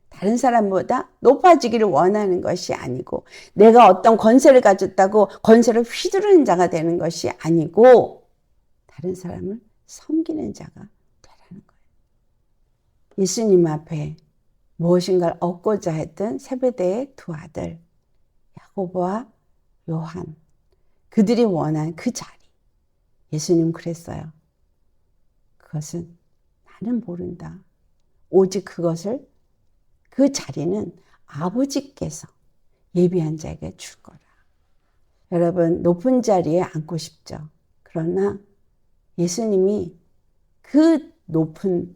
다른 사람보다 높아지기를 원하는 것이 아니고 내가 어떤 권세를 가졌다고 권세를 휘두르는 자가 되는 것이 아니고 다른 사람을 섬기는 자가 되라는 거예요. 예수님 앞에 무엇인가를 얻고자 했던 세베대의 두 아들 야고보와 요한, 그들이 원한 그 자리. 예수님 그랬어요. 그것은 나는 모른다. 오직 그 자리는 아버지께서 예비한 자에게 줄 거라. 여러분, 높은 자리에 앉고 싶죠. 그러나 예수님이 그 높은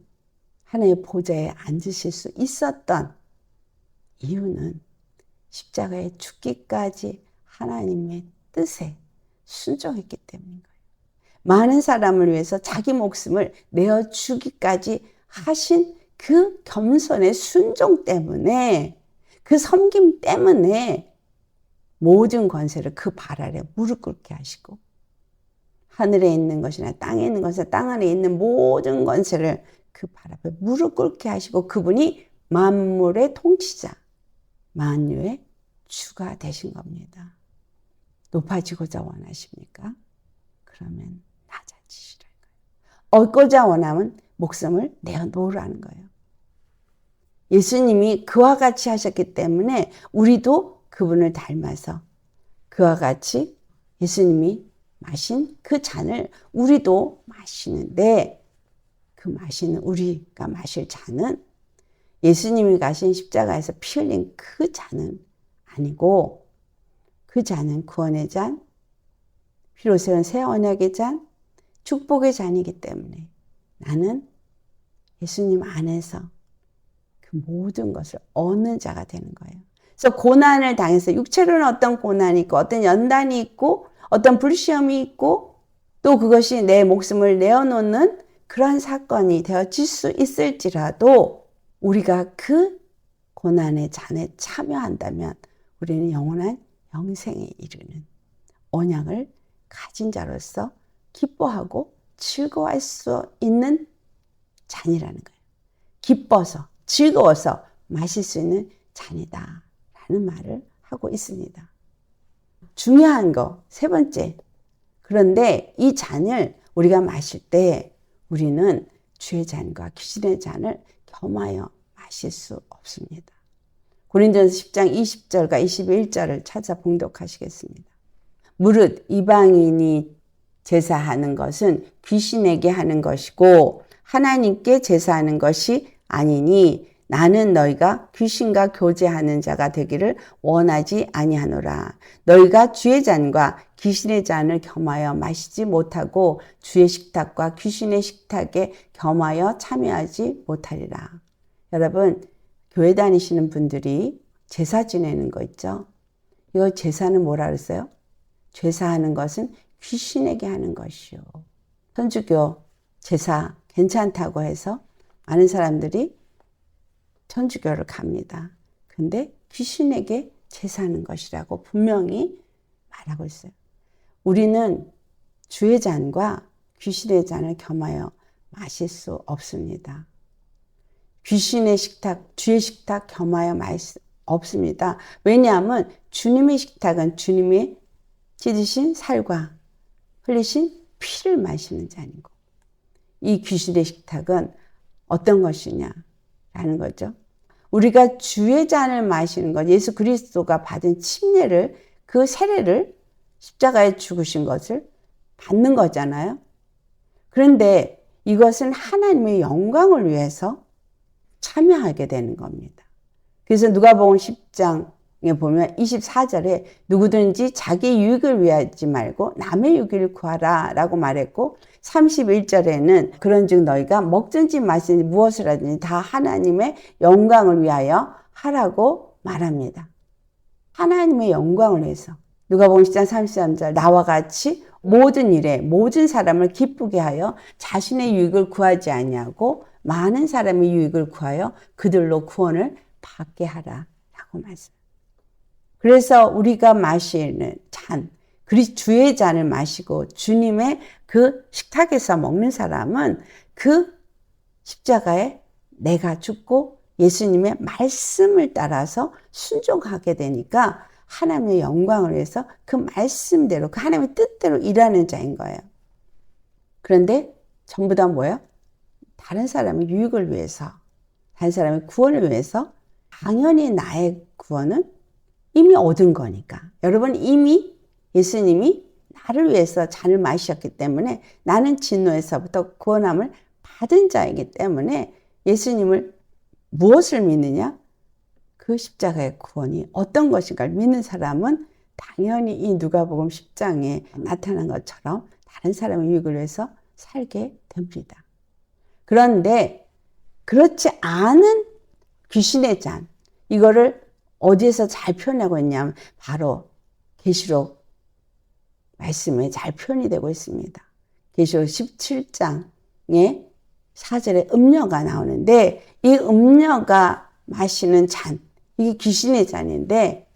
하나님의 보좌에 앉으실 수 있었던 이유는 십자가에 죽기까지 하나님의 뜻에 순종했기 때문인 거예요. 많은 사람을 위해서 자기 목숨을 내어 주기까지 하신 그 겸손의 순종 때문에, 그 섬김 때문에 모든 권세를 그 발 아래 무릎 꿇게 하시고, 하늘에 있는 것이나 땅에 있는 것이나 땅 안에 있는 모든 권세를 그 발 앞에 무릎 꿇게 하시고, 그분이 만물의 통치자, 만유의 주가 되신 겁니다. 높아지고자 원하십니까? 그러면 낮아지시라는 거예요. 얻고자 원하면 목숨을 내어놓으라는 거예요. 예수님이 그와 같이 하셨기 때문에 우리도 그분을 닮아서 그와 같이 예수님이 마신 그 잔을 우리도 마시는데, 그 마시는 우리가 마실 잔은 예수님이 가신 십자가에서 피 흘린 그 잔은 아니고, 그 잔은 구원의 잔, 피로 세운 새 언약의 잔, 축복의 잔이기 때문에 나는 예수님 안에서 그 모든 것을 얻는 자가 되는 거예요. 그래서 고난을 당해서, 육체로는 어떤 고난이 있고 어떤 연단이 있고 어떤 불시험이 있고 또 그것이 내 목숨을 내어놓는 그런 사건이 되어질 수 있을지라도 우리가 그 고난의 잔에 참여한다면 우리는 영원한 영생에 이르는 언약을 가진 자로서 기뻐하고 즐거워할 수 있는 잔이라는 거예요. 기뻐서 즐거워서 마실 수 있는 잔이다 라는 말을 하고 있습니다. 중요한 거 세 번째, 그런데 이 잔을 우리가 마실 때 우리는 주의 잔과 귀신의 잔을 겸하여 마실 수 없습니다. 고린도전서 10장 20절과 21절을 찾아 봉독하시겠습니다. 무릇 이방인이 제사하는 것은 귀신에게 하는 것이고 하나님께 제사하는 것이 아니니 나는 너희가 귀신과 교제하는 자가 되기를 원하지 아니하노라. 너희가 주의 잔과 귀신의 잔을 겸하여 마시지 못하고 주의 식탁과 귀신의 식탁에 겸하여 참여하지 못하리라. 여러분, 교회 다니시는 분들이 제사 지내는 거 있죠? 이거 제사는 뭐라 그랬어요? 제사하는 것은 귀신에게 하는 것이요. 천주교 제사 괜찮다고 해서 많은 사람들이 천주교를 갑니다. 근데 귀신에게 제사하는 것이라고 분명히 말하고 있어요. 우리는 주의 잔과 귀신의 잔을 겸하여 마실 수 없습니다. 귀신의 식탁, 주의 식탁 겸하여 마실 수 없습니다. 왜냐하면 주님의 식탁은 주님의 찢으신 살과 흘리신 피를 마시는 잔이고, 이 귀신의 식탁은 어떤 것이냐라는 거죠. 우리가 주의 잔을 마시는 것, 예수 그리스도가 받은 침례를, 그 세례를 십자가에 죽으신 것을 받는 거잖아요. 그런데 이것은 하나님의 영광을 위해서 참여하게 되는 겁니다. 그래서 누가복음 10장에 보면 24절에 누구든지 자기 유익을 위하지 말고 남의 유익을 구하라 라고 말했고, 31절에는 그런즉 너희가 먹든지 마시든지 무엇을 하든지 다 하나님의 영광을 위하여 하라고 말합니다. 하나님의 영광을 위해서. 누가복음 10장 33절 나와 같이 모든 일에 모든 사람을 기쁘게 하여 자신의 유익을 구하지 아니하고 많은 사람의 유익을 구하여 그들로 구원을 받게 하라 라고 말씀. 그래서 우리가 마시는 잔, 주의 잔을 마시고 주님의 그 식탁에서 먹는 사람은 그 십자가에 내가 죽고 예수님의 말씀을 따라서 순종하게 되니까 하나님의 영광을 위해서 그 말씀대로, 그 하나님의 뜻대로 일하는 자인 거예요. 그런데 전부 다 뭐예요? 다른 사람의 유익을 위해서, 다른 사람의 구원을 위해서. 당연히 나의 구원은 이미 얻은 거니까. 여러분, 이미 예수님이 나를 위해서 잔을 마셨기 때문에 나는 진노에서부터 구원함을 받은 자이기 때문에 예수님을 무엇을 믿느냐? 그 십자가의 구원이 어떤 것인가를 믿는 사람은 당연히 이 누가복음 10장에 나타난 것처럼 다른 사람의 유익을 위해서 살게 됩니다. 그런데 그렇지 않은 귀신의 잔, 이거를 어디에서 잘 표현하고 있냐면 바로 계시록 말씀에 잘 표현이 되고 있습니다. 계시록 17장에 4절에 음녀가 나오는데 이 음녀가 마시는 잔, 이게 귀신의 잔인데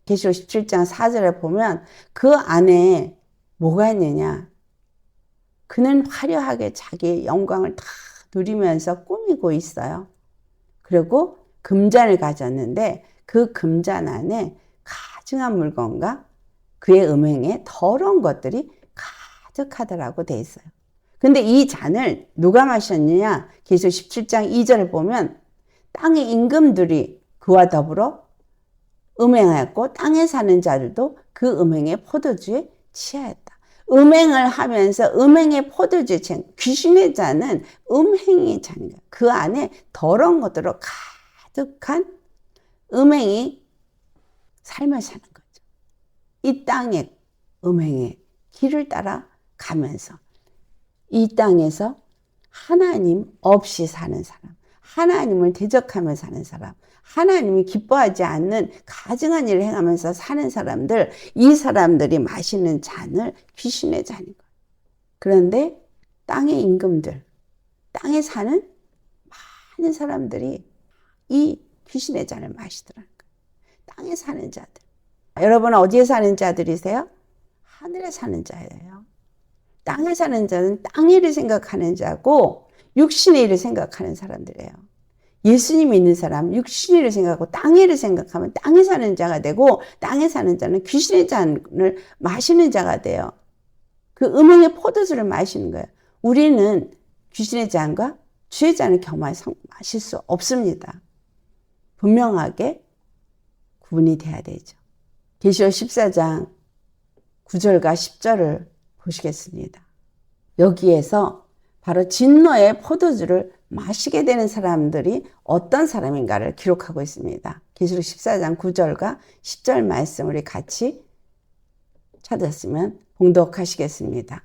계시록 17장 4절에 보면 그 안에 뭐가 있느냐? 그는 화려하게 자기의 영광을 다 누리면서 꾸미고 있어요. 그리고 금잔을 가졌는데 그 금잔 안에 가증한 물건과 그의 음행에 더러운 것들이 가득하더라고 돼 있어요. 근데 이 잔을 누가 마셨느냐? 계시록 17장 2절을 보면 땅의 임금들이 그와 더불어 음행하였고 땅에 사는 자들도 그 음행의 포도주에 취하였다. 음행을 하면서 음행의 포도주에 취한 귀신의 잔은 음행의 잔이에요. 그 안에 더러운 것들로 가득한 음행이 삶을 사는 거죠. 이 땅의 음행의 길을 따라 가면서 이 땅에서 하나님 없이 사는 사람, 하나님을 대적하며 사는 사람, 하나님이 기뻐하지 않는 가증한 일을 행하면서 사는 사람들, 이 사람들이 마시는 잔을 귀신의 잔인 거예요. 그런데 땅의 임금들, 땅에 사는 많은 사람들이 이 귀신의 잔을 마시더라는 거예요. 땅에 사는 자들. 여러분 어디에 사는 자들이세요? 하늘에 사는 자예요. 땅에 사는 자는 땅의 일을 생각하는 자고 육신의 일을 생각하는 사람들이에요. 예수님 믿는 사람 육신의 일을 생각하고 땅의 일을 생각하면 땅에 사는 자가 되고 땅에 사는 자는 귀신의 잔을 마시는 자가 돼요. 그 음행의 포도주를 마시는 거예요. 우리는 귀신의 잔과 주의 잔을 겸해서 마실 수 없습니다. 분명하게 구분이 돼야 되죠. 계시록 14장 9절과 10절을 보시겠습니다. 여기에서 바로 진노의 포도주를 마시게 되는 사람들이 어떤 사람인가를 기록하고 있습니다. 계시록 14장 9절과 10절 말씀 우리 같이 찾았으면 봉독하시겠습니다.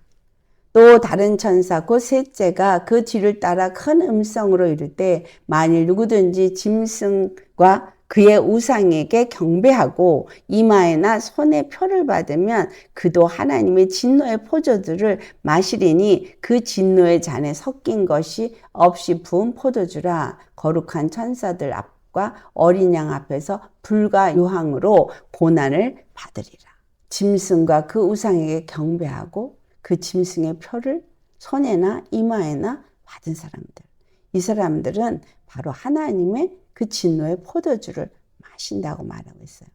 또 다른 천사 곧 셋째가 그 뒤를 따라 큰 음성으로 이를 때 만일 누구든지 짐승과 그의 우상에게 경배하고 이마에나 손에 표를 받으면 그도 하나님의 진노의 포도주를 마시리니 그 진노의 잔에 섞인 것이 없이 부은 포도주라. 거룩한 천사들 앞과 어린 양 앞에서 불과 유황으로 고난을 받으리라. 짐승과 그 우상에게 경배하고 그 짐승의 표를 손에나 이마에나 받은 사람들, 이 사람들은 바로 하나님의 그 진노의 포도주를 마신다고 말하고 있어요.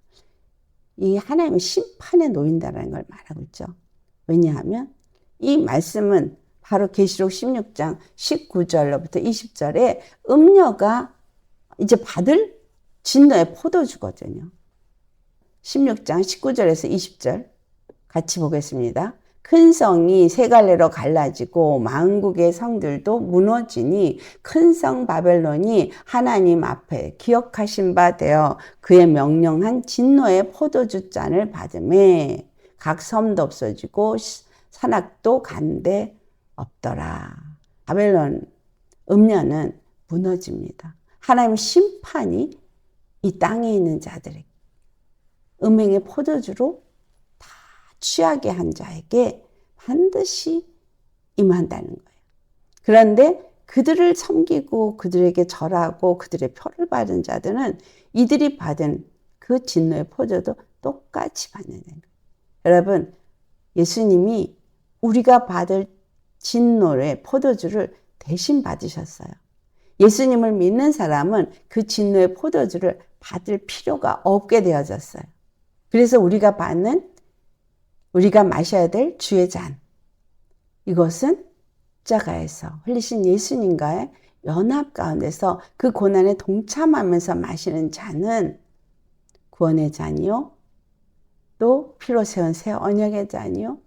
이 하나님의 심판에 놓인다는 걸 말하고 있죠. 왜냐하면 이 말씀은 바로 계시록 16장 19절로부터 20절에 음녀가 이제 받을 진노의 포도주거든요. 16장 19절에서 20절 같이 보겠습니다. 큰 성이 세 갈래로 갈라지고 만국의 성들도 무너지니 큰 성 바벨론이 하나님 앞에 기억하신 바 되어 그의 명령한 진노의 포도주 잔을 받음에 각 섬도 없어지고 산악도 간데 없더라. 바벨론 음녀는 무너집니다. 하나님 심판이 이 땅에 있는 자들에게 음행의 포도주로 취하게 한 자에게 반드시 임한다는 거예요. 그런데 그들을 섬기고 그들에게 절하고 그들의 표를 받은 자들은 이들이 받은 그 진노의 포도도 똑같이 받는 거예요. 여러분, 예수님이 우리가 받을 진노의 포도주를 대신 받으셨어요. 예수님을 믿는 사람은 그 진노의 포도주를 받을 필요가 없게 되어졌어요. 그래서 우리가 마셔야 될 주의 잔, 이것은 십자가에서 흘리신 예수님과의 연합 가운데서 그 고난에 동참하면서 마시는 잔은 구원의 잔이요, 또 피로 세운 새 언약의 잔이요,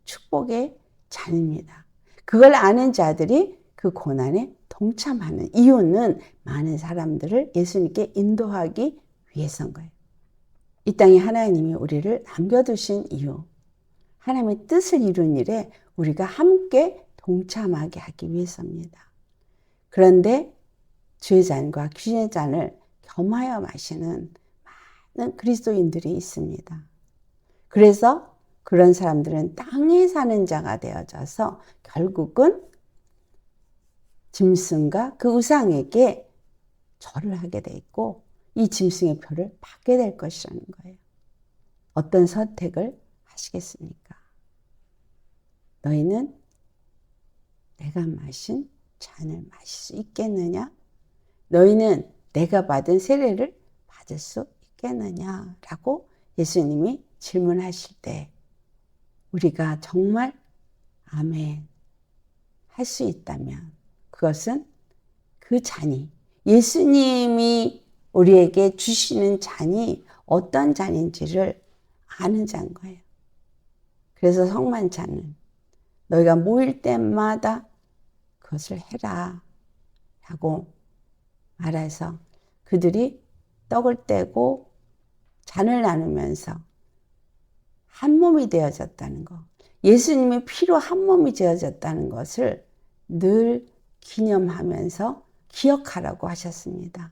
축복의 잔입니다. 그걸 아는 자들이 그 고난에 동참하는 이유는 많은 사람들을 예수님께 인도하기 위해서인 거예요. 이 땅에 하나님이 우리를 남겨두신 이유, 하나님의 뜻을 이룬 일에 우리가 함께 동참하게 하기 위해서입니다. 그런데 주의 잔과 귀신의 잔을 겸하여 마시는 많은 그리스도인들이 있습니다. 그래서 그런 사람들은 땅에 사는 자가 되어져서 결국은 짐승과 그 우상에게 절을 하게 돼 있고 이 짐승의 표를 받게 될 것이라는 거예요. 어떤 선택을 하시겠습니까? 너희는 내가 마신 잔을 마실 수 있겠느냐? 너희는 내가 받은 세례를 받을 수 있겠느냐? 라고 예수님이 질문하실 때 우리가 정말 아멘 할 수 있다면 그것은 그 잔이 예수님이 우리에게 주시는 잔이 어떤 잔인지를 아는 잔 거예요. 그래서 성만찬은 너희가 모일 때마다 그것을 해라 라고 말해서 그들이 떡을 떼고 잔을 나누면서 한 몸이 되어졌다는 것, 예수님의 피로 한 몸이 되어졌다는 것을 늘 기념하면서 기억하라고 하셨습니다.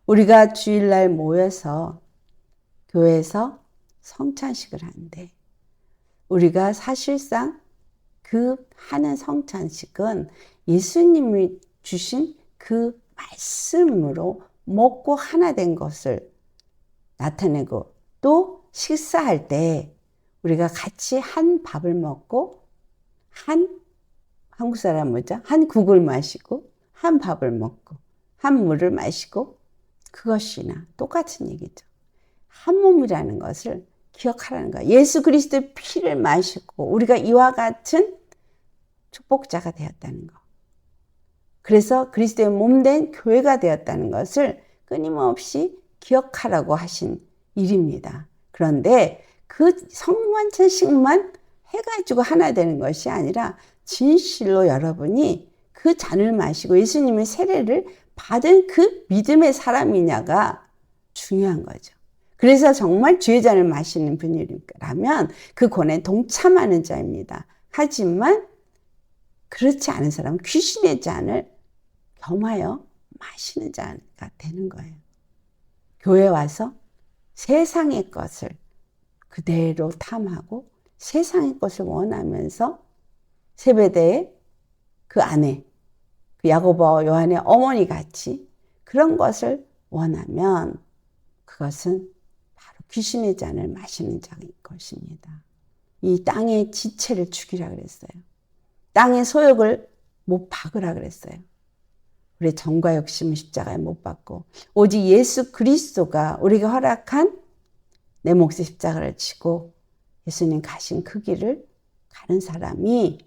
우리가 주일날 모여서 교회에서 성찬식을 하는데 우리가 사실상 그 하는 성찬식은 예수님이 주신 그 말씀으로 먹고 하나 된 것을 나타내고 또 식사할 때 우리가 같이 한 밥을 먹고 한국 사람 뭐죠? 한 국을 마시고 한 밥을 먹고 한 물을 마시고 그것이나 똑같은 얘기죠. 한 몸이라는 것을 기억하라는 거예요. 예수 그리스도의 피를 마시고 우리가 이와 같은 축복자가 되었다는 것. 그래서 그리스도의 몸된 교회가 되었다는 것을 끊임없이 기억하라고 하신 일입니다. 그런데 그 성만찬식만 해가지고 하나 되는 것이 아니라 진실로 여러분이 그 잔을 마시고 예수님의 세례를 받은 그 믿음의 사람이냐가 중요한 거죠. 그래서 정말 주의 잔을 마시는 분이라면 그 권에 동참하는 자입니다. 하지만 그렇지 않은 사람은 귀신의 잔을 겸하여 마시는 자가 되는 거예요. 교회 와서 세상의 것을 그대로 탐하고 세상의 것을 원하면서 세베대의 그 아내, 그 야고보와 요한의 어머니 같이 그런 것을 원하면 그것은 바로 귀신의 잔을 마시는 자일 것입니다. 이 땅의 지체를 죽이라 그랬어요. 땅의 소욕을 못 박으라 그랬어요. 우리 정과 욕심은 십자가에 못 박고 오직 예수 그리스도가 우리가 허락한 내 몫의 십자가를 지고 예수님 가신 그 길을 가는 사람이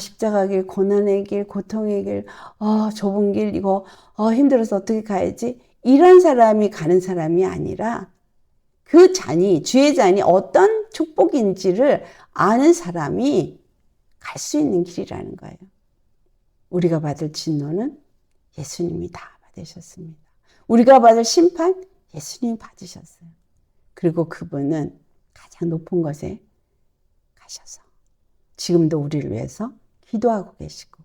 십자가 길, 고난의 길, 고통의 길, 좁은 길, 이거 힘들어서 어떻게 가야지? 이런 사람이 가는 사람이 아니라 그 잔이, 주의 잔이 어떤 축복인지를 아는 사람이 갈 수 있는 길이라는 거예요. 우리가 받을 진노는 예수님이 다 받으셨습니다. 우리가 받을 심판 예수님이 받으셨어요. 그리고 그분은 가장 높은 곳에 가셔서 지금도 우리를 위해서 기도하고 계시고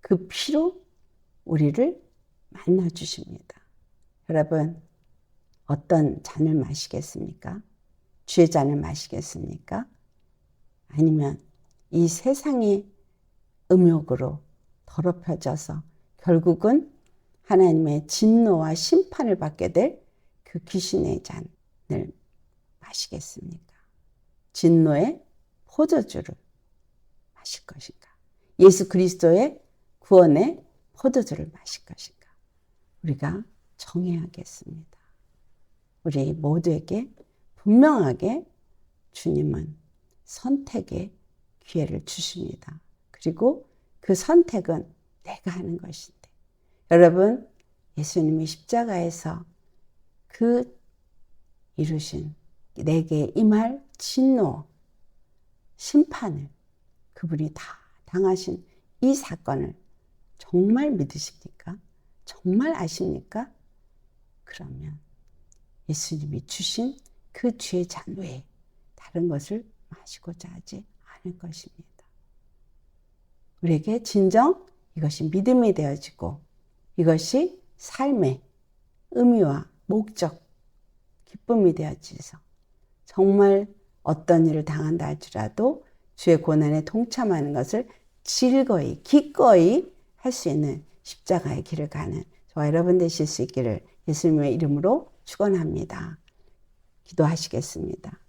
그 피로 우리를 만나주십니다. 여러분, 어떤 잔을 마시겠습니까? 주의 잔을 마시겠습니까? 아니면 이 세상의 음욕으로 더럽혀져서 결국은 하나님의 진노와 심판을 받게 될 그 귀신의 잔을 마시겠습니까? 진노의 포도주를 마실 것인가? 예수 그리스도의 구원의 포도주를 마실 것인가? 우리가 정해야겠습니다. 우리 모두에게 분명하게 주님은 선택의 기회를 주십니다. 그리고 그 선택은 내가 하는 것인데 여러분, 예수님이 십자가에서 그 이루신 내게 임할 진노, 심판을 그분이 다 당하신 이 사건을 정말 믿으십니까? 정말 아십니까? 그러면 예수님이 주신 그 주의 잔 외에 다른 것을 마시고자 하지 않을 것입니다. 우리에게 진정 이것이 믿음이 되어지고 이것이 삶의 의미와 목적, 기쁨이 되어지서 정말 어떤 일을 당한다 할지라도 주의 고난에 동참하는 것을 즐거이, 기꺼이 할 수 있는 십자가의 길을 가는 저와 여러분 되실 수 있기를 예수님의 이름으로 축원합니다. 기도하시겠습니다.